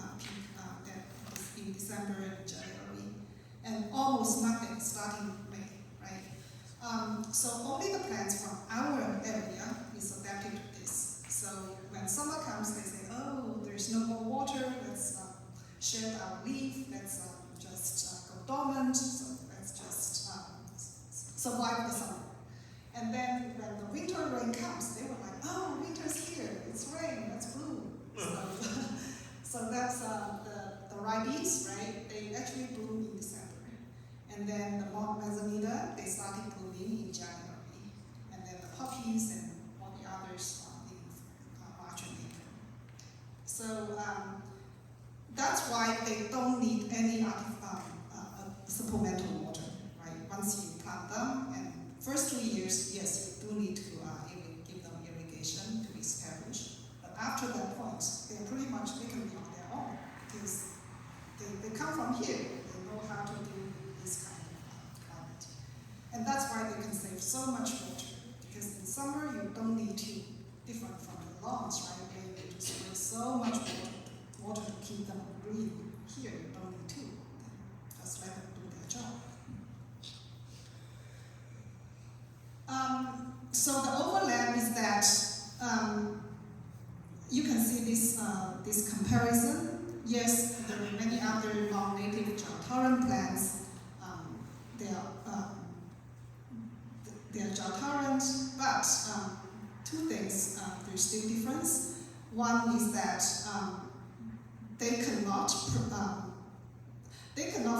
peak in December and January, and almost nothing starting May, right? So only the plants from our area is adapted to this. So when summer comes, they say, oh, there's no more water, let's shed our leaf, let's just go dormant, so let's just survive the summer. And then when the winter rain comes, they were like, oh, winter's here, it's rain, let's bloom. So that's the ribes, right? They actually bloom in December. And then the manzanita, they started blooming in January. And then the poppies and all the others in March and April. So that's why they don't need any supplemental water, right? Once you plant them, and first 2 years, yes, you do need to give them irrigation to establish. But after that point, they can be on their own because they come from here. They know how to do this kind of climate. And that's why they can save so much water. Because in summer, you don't need to, different from the lawns, right? Where you need to spray so much water to keep them green. Here, you don't need to. Just let them do their job. So the overlap is that you can see this comparison. Yes, there are many other non-native jartaran plants. They are jartaran, but two things, there's still difference. One is that they cannot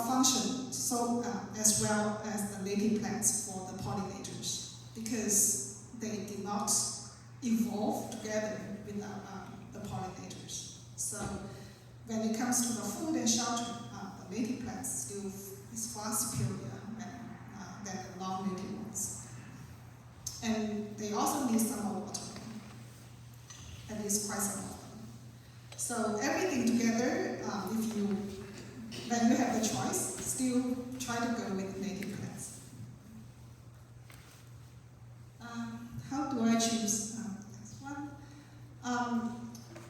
function so as well as the native plants for the pollinators because they did not evolve together with the pollinators. So when it comes to the food and shelter, the native plants still is far superior than the non-native ones. And they also need some more water, at least quite some of them. So everything together, when you have the choice, still try to go with native plants. How do I choose next one?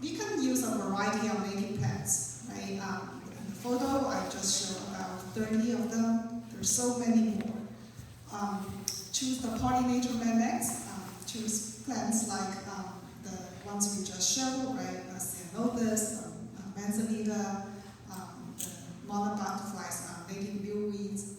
We can use a variety of native plants, right? In the photo, I just showed about 30 of them. There's so many more. Choose the pollinator mimics. Choose plants like the ones we just showed, right? Ceanothus, manzanita, the monarch butterflies, native millweeds.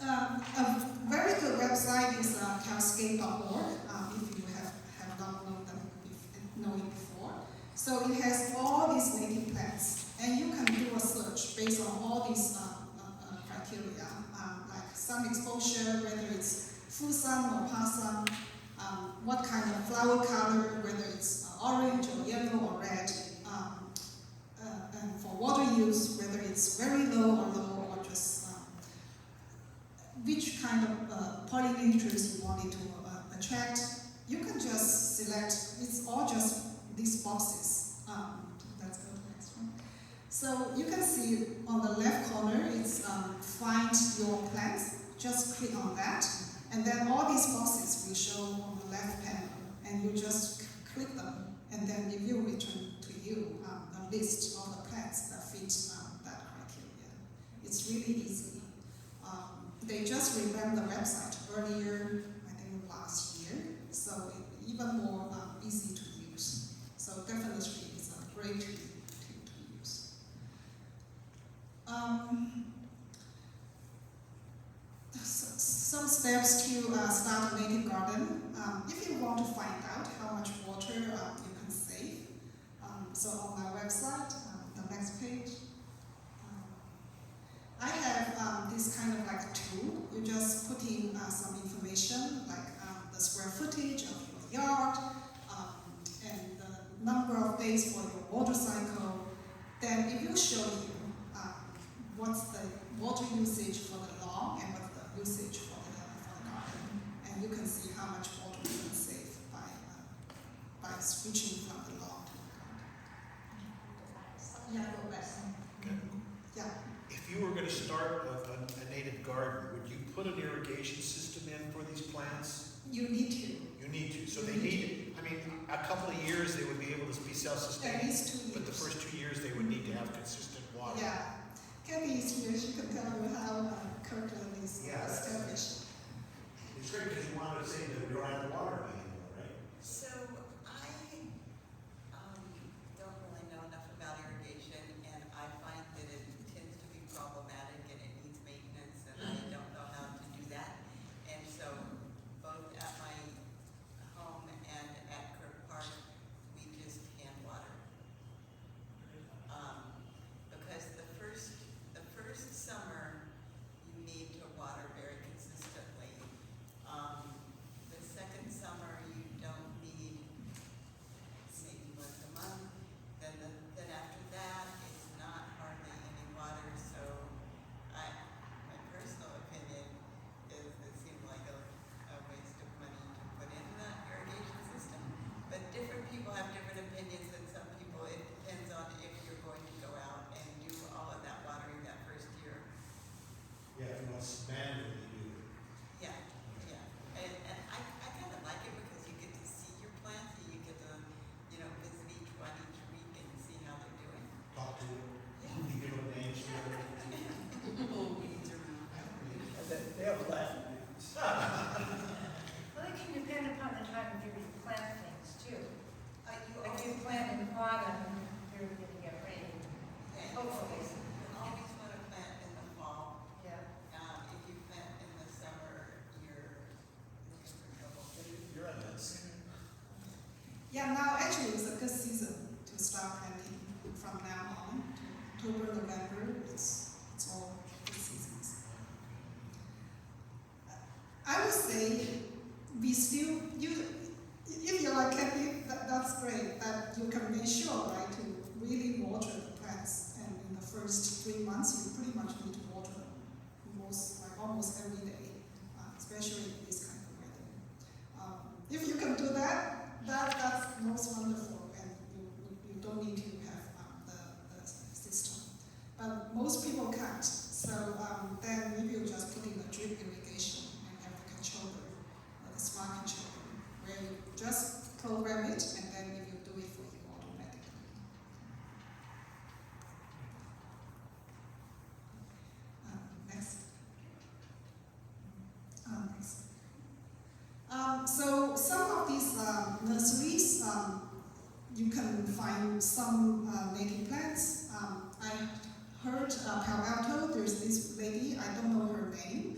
A very good website is calscape.org, if you have not known it before. So it has all these native plants, and you can do a search based on all these criteria, like sun exposure, whether it's full sun or part sun, what kind of flower color, whether it's orange or yellow or red, and for water use, whether it's very low or low, or just which kind of pollinators you want it to attract. You can just select, it's all just these boxes. Let's go to the next one. So you can see on the left corner, it's find your plants. Just click on that, and then all these boxes will show on the left panel, and you just click them, and then it will return to you a list of the plants that fit that criteria. It's really easy. They just revamped the website earlier, I think last year, so it's even more easy to use. So definitely it's a great tool to use. Some steps to start a native garden. If you want to find out how much water you can save, so on my website, the next page, I have this kind of like tool. You just put in some information like the square footage of your yard and the number of days for your water cycle. Then it will show you what's the water usage for the lawn and what's the usage for the garden. And you can see how much water you switching from the lawn to the garden. Yeah, go west. Yeah. If you were gonna start a native garden, would you put an irrigation system in for these plants? You need to. You need to, so they need, I mean, a couple of years they would be able to be At self-sustaining, least 2 years. but the first 2 years they would need to have consistent water. Yeah. Kathy is here, she can tell you how Kirkland is Yeah, that's- established. It's great because you wanted to say that we don't have water anymore, right? So I don't really know enough about irrigation, and I find that it tends to be problematic and it needs maintenance, and I don't know how to do that. And so both at my home and at Kirk Park, we just hand water. Because the first summer, you need to water very consistently. The second summer, you don't need maybe once a month. Then after that, it's not hardly any water. So my personal opinion is it seemed like a waste of money to put into that irrigation system. But different people have different opinions, and some people, it depends on if you're going to go out and do all of that watering that first year. Yeah, if you want to manually do it. Yeah, yeah. And I kind of like it because you get to see your plants and you get to, visit each one each week and see how they're doing. Talk to them, Yeah. you give them names. Little weeds around. They have Latin names. Well, it can depend upon the time of year you plant things too. Like you plant in autumn, you're gonna get rain. Hopefully. You always want to plant in the fall. Yeah. If you plant in the summer, you're looking for trouble. You're on this. Yeah, now actually it's a good season to start planting from now on to October, November. It's all good seasons. I would say we still if you're like Kathy, that's great. That you can make sure, right, to really water the plants, and in the first 3 months you pretty much need to water them almost every day, especially in this kind of weather. If you can do that, that's most wonderful, and you don't need to have the system. But most people can't, so then maybe you just put in a drip irrigation and have the controller, the smart controller, where you just program it and then it will do it for you automatically. Next. So some of these nurseries, you can find some native plants. I heard Palo Alto, there's this lady, I don't know her name.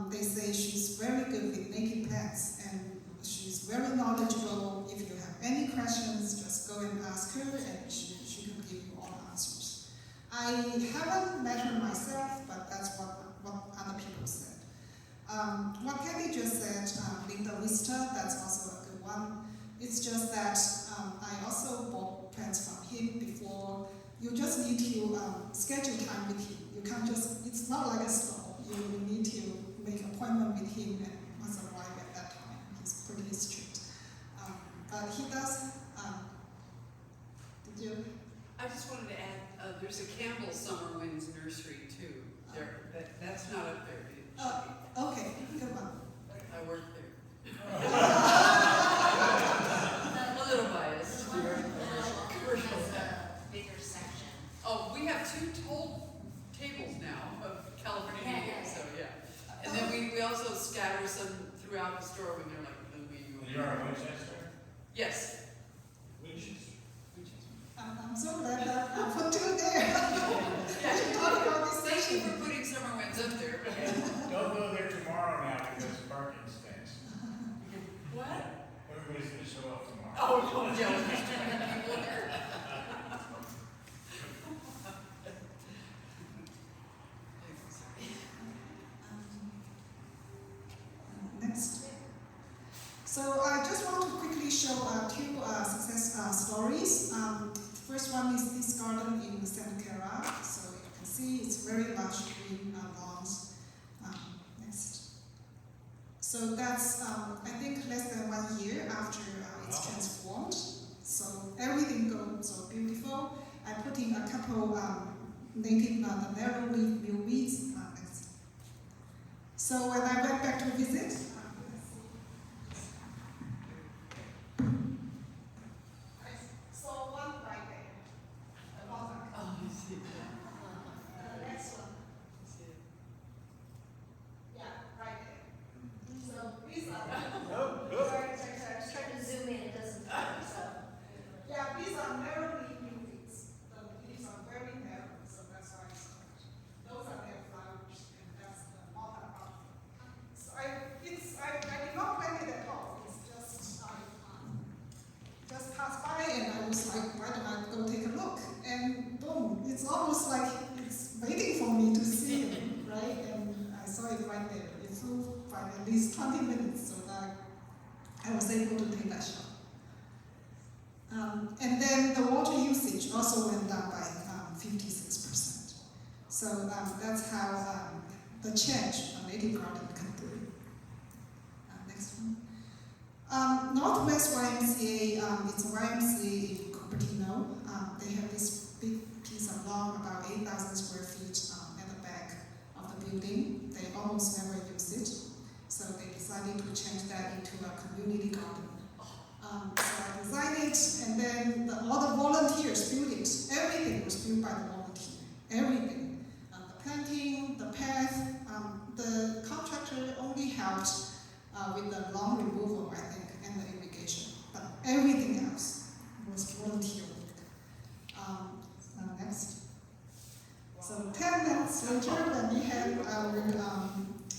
They say she's very good with native plants and she's very knowledgeable. If you have any questions, just go and ask her and she can give you all the answers. I haven't met her myself, but that's what other people said. What Kelly just said, Linda Vista, that's also a good one. It's just that I also bought plants from him before. You just need to schedule time with him. You can't just, it's not like a store. You need to make an appointment with him and must arrive at that time. He's pretty strict. But he does, did you? I just wanted to add, there's a Campbell Summer Winds Nursery too. That's not up there. It should be. Okay, good one. I work there. A little biased. Commercial. Bigger section. Oh, we have 2 toll tables now of California natives, so yeah. And then we also scatter some throughout the store when they're like blooming. You're in Winchester? Yes. Winchester. I'm so glad that I put you there. I should talk about this Thank you session. for putting Summer Winds up there. Don't go there tomorrow now because parking stinks. What? Everybody's gonna show up tomorrow. Oh, yeah, there's too many people there. Next. So I just want to quickly show 2 success stories. First one is this garden in Santiago. So you can see it's very lush green lawns. Next. So that's, I think, less than 1 year after it's transformed. typical native the narrow leaf milkweeds. Next. So when I went back to visit, I saw one right there, a monarch. Oh, you see. The next one. Yeah, right there. So these are. Sorry, I was trying to zoom in, it doesn't work, so. Yeah, these are narrow leaf milkweeds. The leaves are very narrow, so that's why it's called. Those are their flowers, and that's the monarch. So I did not plant it at all. It's just I just passed by and I was like, why don't I go take a look? And boom, it's almost like it's waiting for me to see it, right? And I saw it right there. It flew by at least 20 minutes, so that I was able to take that shot. And then the water usage also went down by 56%. So that's how the change a native garden can do. Next one. Northwest YMCA, it's a YMCA in Cupertino. They have this big piece of lawn, about 8,000 square feet at the back of the building. They almost never use it. So they decided to change that into a community garden. So I designed it, and then all the volunteers built it. Everything was built by the volunteer. Everything. The planting, the path, the contractor only helped with the lawn removal, I think, and the irrigation. But everything else was volunteer work. Next. So 10 minutes later, when we had our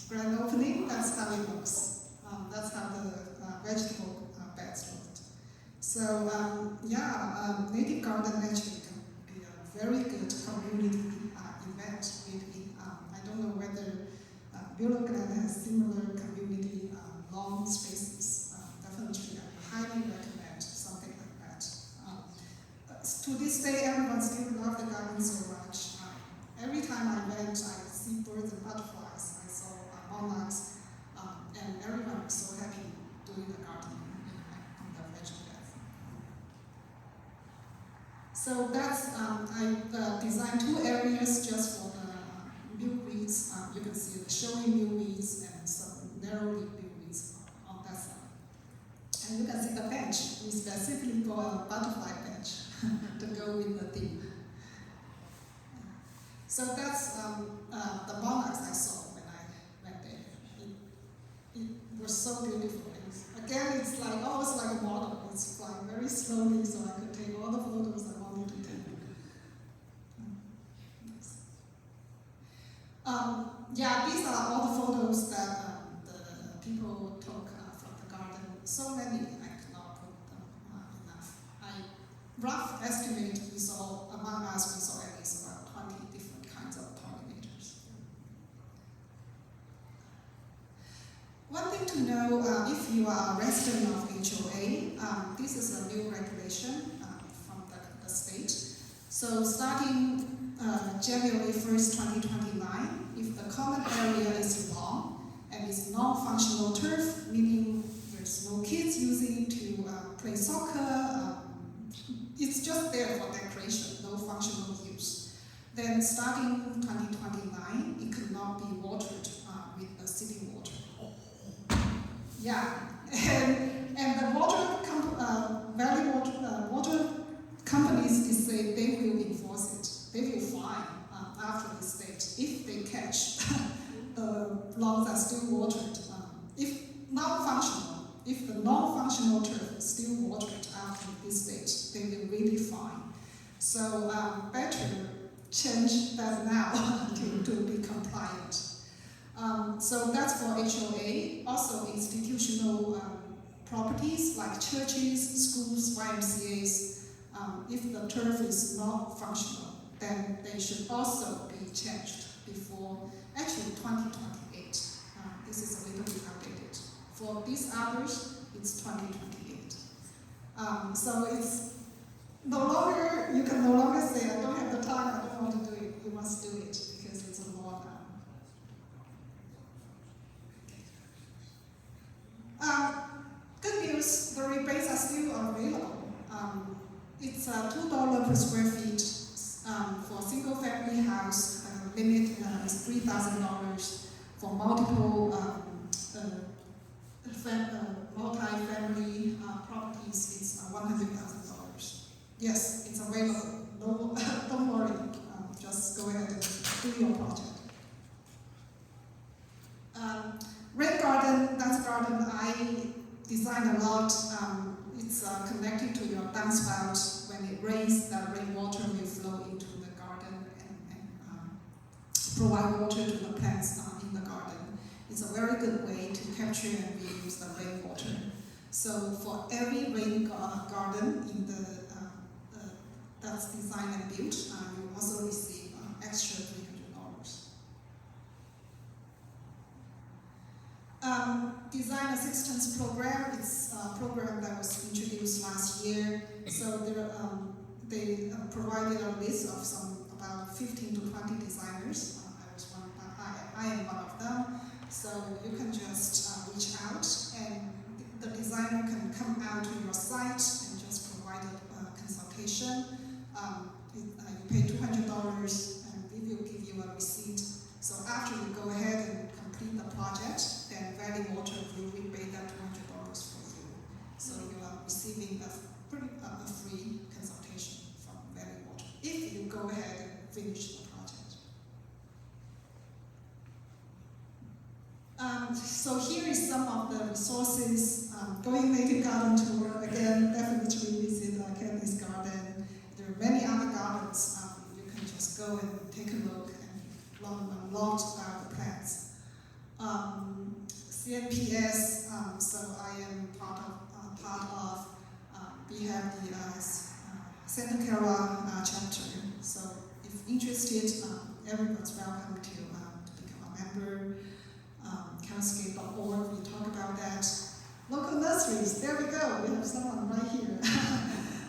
grand opening, that's how it looks. That's how the vegetable beds looked. So native garden actually can be a very good community event. Really, I don't know whether Willow Glen has similar community lawn spaces. Definitely, I highly recommend something like that. To this day, everyone still loves the garden so much. Every time I went, I see birds and butterflies. I saw monarchs, and everyone was so happy doing the gardening on the veggie bed. So that's, I designed 2 areas just for the milkweeds. You can see the showy milkweeds and some narrow leaf milkweeds on that side. And you can see the bench. We specifically bought a butterfly bench to go with the theme. So that's the monarchs I saw when I went there. It was so beautiful. Again, it's like almost like a model. It's flying very slowly, so I could take all the photos I wanted to take. These are all the photos that the people took from the garden. So many, I cannot put them enough. Rough estimate, we saw at least about 20 different kinds of pollinators. One thing to know, if you are a resident of HOA, this is a new regulation from the state. So starting January 1st, 2029, if the common area is long and is non-functional turf, meaning there's no kids using it to play soccer, it's just there for decoration, no functional use. Then starting 2029, it could not be watered with the city water. Yeah, and the water companies say they will enforce it. They will fine after this date if they catch the lawns are still watered. If the non-functional turf is still watered after this date, they will really fine. So better change that now to be compliant. So that's for HOA. Also institutional properties like churches, schools, YMCAs. If the turf is not functional, then they should also be changed before, actually 2028. This is a little bit outdated. For these others, it's 2028. So it's no longer, you can no longer say, I don't have the time, I don't want to do it. You must do it because it's a law now. Good news, the rebates are still available. It's $2 per square feet For a single family house, limit is $3,000. For multiple multi-family properties, it's $100,000. Yes, it's available. No, don't worry. Just go ahead and do your project. Rain garden, dance garden, I designed a lot. It's connected to your downspout. When it rains, that rainwater will flow into the garden and provide water to the plants in the garden. It's a very good way to capture and reuse the rainwater. So for every rain garden in the that's designed and built, you also receive extra $300. Design assistance program, it's a program that was introduced last year. So they provided a list of about 15 to 20 designers. I am one of them. So you can just reach out and the designer can come out to your site and just provide a consultation. You pay $200 and we will give you a receipt. So after you go ahead and complete the project, then Valley Water will repay that $200 for you. So you are receiving a free consultation from Valley Water if you go ahead and finish the project. So here is some of the resources. Going native garden tour, again, definitely visit Candy's garden. There are many other gardens. You can just go and take a look and learn a lot about the plants. CNPS, so I am part of we have the Santiago chapter. So if interested, everyone's welcome to become a member. Kleinsteiber.org, we talk about that. Local nurseries, there we go, we have someone right here.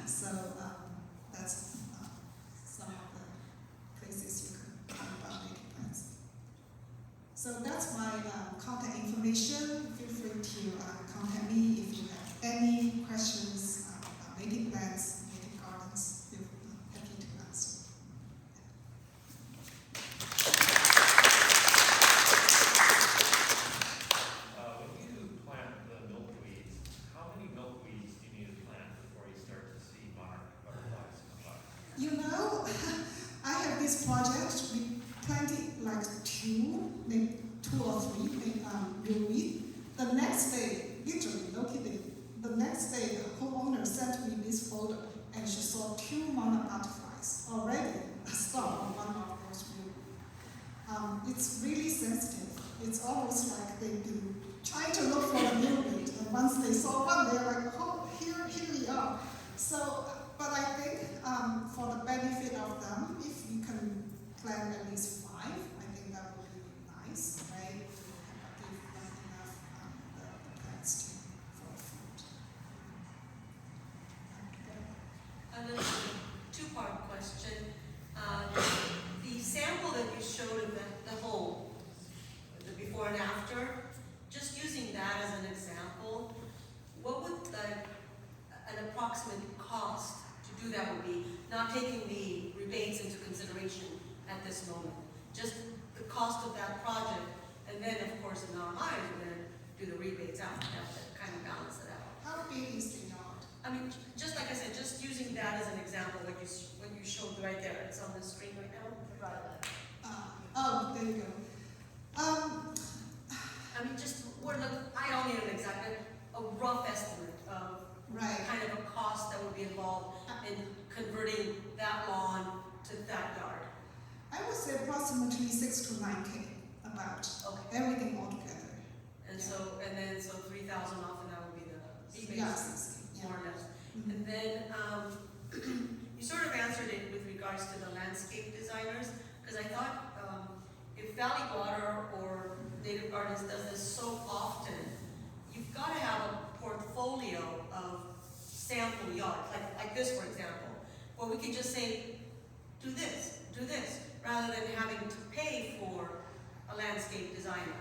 So that's some of the places you can learn about native plants. So that's my contact information. Feel free to contact me if you have any questions about native plants, native gardens. We're happy to answer. When you plant the milkweeds, how many milkweeds do you need to plant before you start to see monarch butterflies come up? You know, I have this project. We planted like maybe two or three milkweed. The next day, literally, no kidding, the next day the homeowner sent me this photo and she saw 2 monarch butterflies already stuck on one of those milkweed. It's really sensitive. It's almost like they've been trying to look for a milkweed, and once they saw one, they're like, oh, here we are. So, but I think for the benefit of them, if you can plant at least 5, I think that would be nice, right? To give them enough the plants for food. Another two-part question. The sample that you showed of the home, the before and after, just using that as an example, what would an approximate cost to do that would be, not taking the rebates into consideration at this moment, just the cost of that project, and then of course in our minds we're going to do the rebates after that to kind of balance it out. How big is the yard? I mean, just like I said, just using that as an example, what you showed right there, it's on the screen right now. Oh, there you go. I mean, just I don't need an exact, a rough estimate of kind of a cost that would be involved in converting that lawn to that yard. I would say approximately 6 to 9K, about everything altogether. And so 3,000 off, and that would be the rebate, more or less. Mm-hmm. And then you sort of answered it with regards to the landscape designers, because I thought if Valley Water or Native Gardens does this so often, you've got to have a portfolio of sample yards, like this, for example, where we can just say, do this, rather than having to pay for a landscape designer.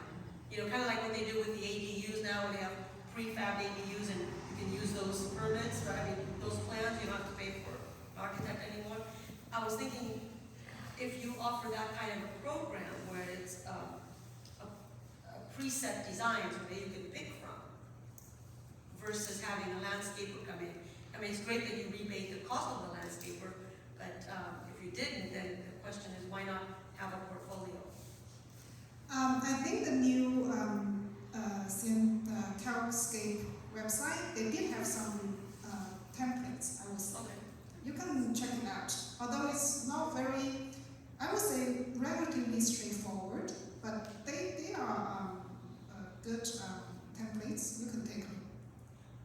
You know, kind of like what they do with the ADUs now, where they have prefab ADUs and you can use those permits, right? I mean, those plans, you don't have to pay for an architect anymore. I was thinking, if you offer that kind of a program where it's a preset designs where you can pick from versus having a landscaper come in. I mean, it's great that you rebate the cost of the landscaper, but if you didn't, then the question is why not have a portfolio? I think the new Skelkie website, they did have some templates, I would say. Okay. You can check it out. Although it's not very, I would say, relatively straightforward, but they are good templates. You can take them.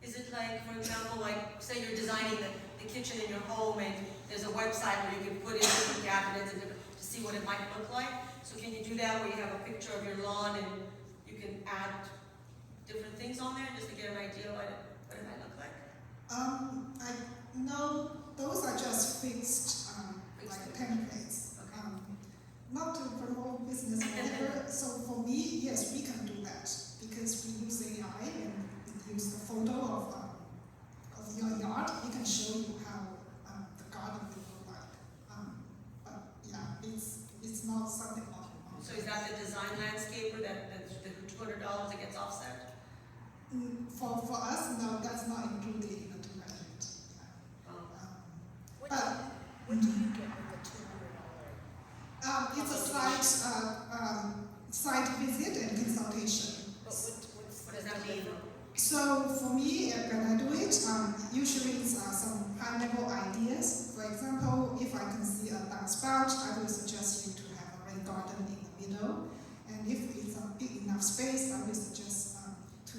Is it like, for example, like, say you're designing the kitchen in your home and there's a website where you can put in different cabinets and to see what it might look like? So can you do that where you have a picture of your lawn and you can add different things on there just to get an idea what it might look like? No, those are just fixed like templates. Okay. Not to promote business or whatever. So for me, yes, we can do that because we use AI and we use the photo of your yard. We can show you how the garden will look like. But yeah, it's not something like that. So is that the design landscaper that's the $200 that gets offset? For us, no, that's not included in the 200. Yeah. What do you get with the $200? It's a site visit and consultation. But what does that mean? So for me, when I do it, usually it's some high-level ideas. For example, if I can see a downspout, I will suggest you to have a rain garden in the middle. And if it's a big enough space, I will suggest to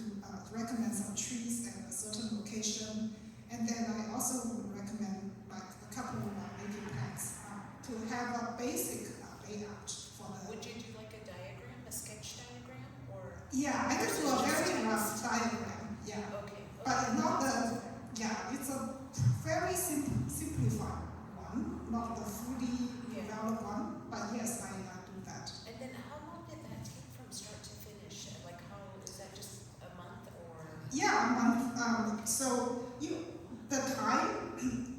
recommend some trees at a certain location. And then I also would recommend like a couple of native plants to have a basic layout for the. Would you do like a diagram, a sketch diagram, or? Yeah, I can do a very rough diagram. Yeah. Okay. But not the, it's a very simplified one, not the fully developed one, but yes, I do that. And then how long did that take from start to finish? Like how, is that just a month or? Yeah, a month. So the time,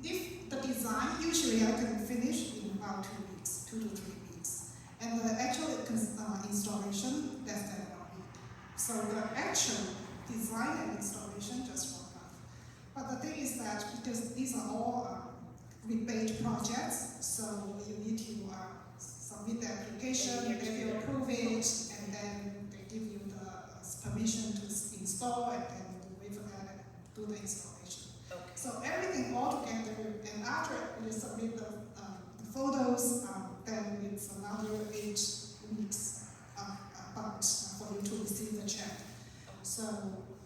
if the design, usually I can finish in about 2 weeks, 2 to 3 weeks. And the actual installation, less than 1 week. So the actual design and installation just 1 month. But the thing is that because these are all rebate projects, so you need to submit the application, they will approve it, and then they give you the permission to install, and then do the installation. Okay. So everything all together, and after you submit the photos, then it's another 8 weeks about for you to receive the check. So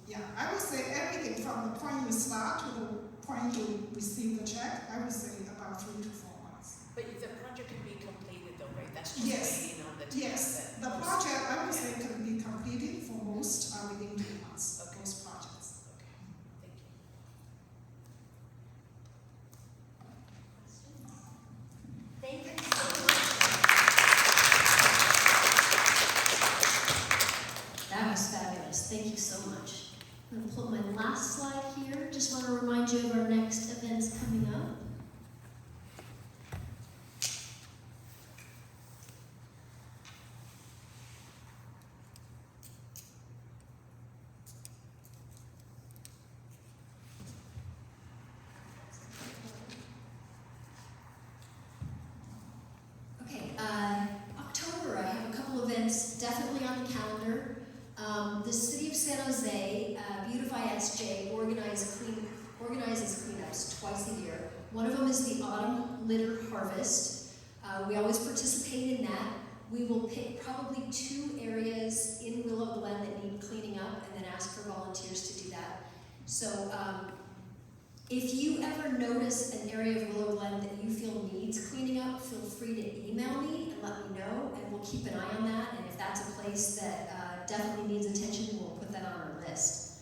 yeah, I would say everything from the point you start to the point you receive the check, I would say about 3 to 4 months. But the project can be completed though, right? That's just Yes. waiting on the time. Yes, the project I would say can be completed for most within 2 months. Okay. Most projects. Okay, thank you. Thank you so much. That was fabulous. Thank you so much. I'm going to put my last slide here. Just want to remind you of our next events coming up. Okay, October, I have a couple events definitely on the calendar. The City of San Jose, Beautify SJ, organizes cleanups twice a year. One of them is the Autumn Litter Harvest. We always participate in that. We will pick probably 2 areas in Willow Glen that need cleaning up and then ask for volunteers to do that. So if you ever notice an area of Willow Glen that you feel needs cleaning up, feel free to email me and let me know, and we'll keep an eye on that. And if that's a place that definitely needs attention, we'll put that on our list.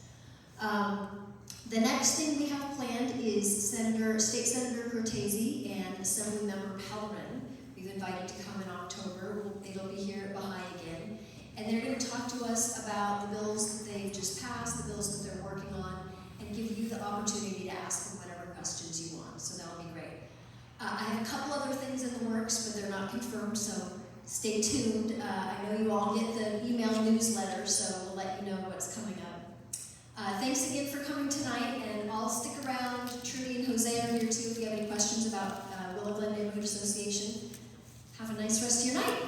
The next thing we have planned is State Senator Cortese and Assemblymember Hellman. We've invited to come in October. It'll be here at Baha'i again. And they're going to talk to us about the bills that they've just passed, the bills that they're working on, and give you the opportunity to ask them whatever questions you want. So that'll be great. I have a couple other things in the works, but they're not confirmed, so stay tuned. I know you all get the email newsletter, so we'll let you know what's coming up. Thanks again for coming tonight, and I'll stick around. Trudy and Jose are here too if you have any questions about Willow Glen Neighborhood Association. Have a nice rest of your night.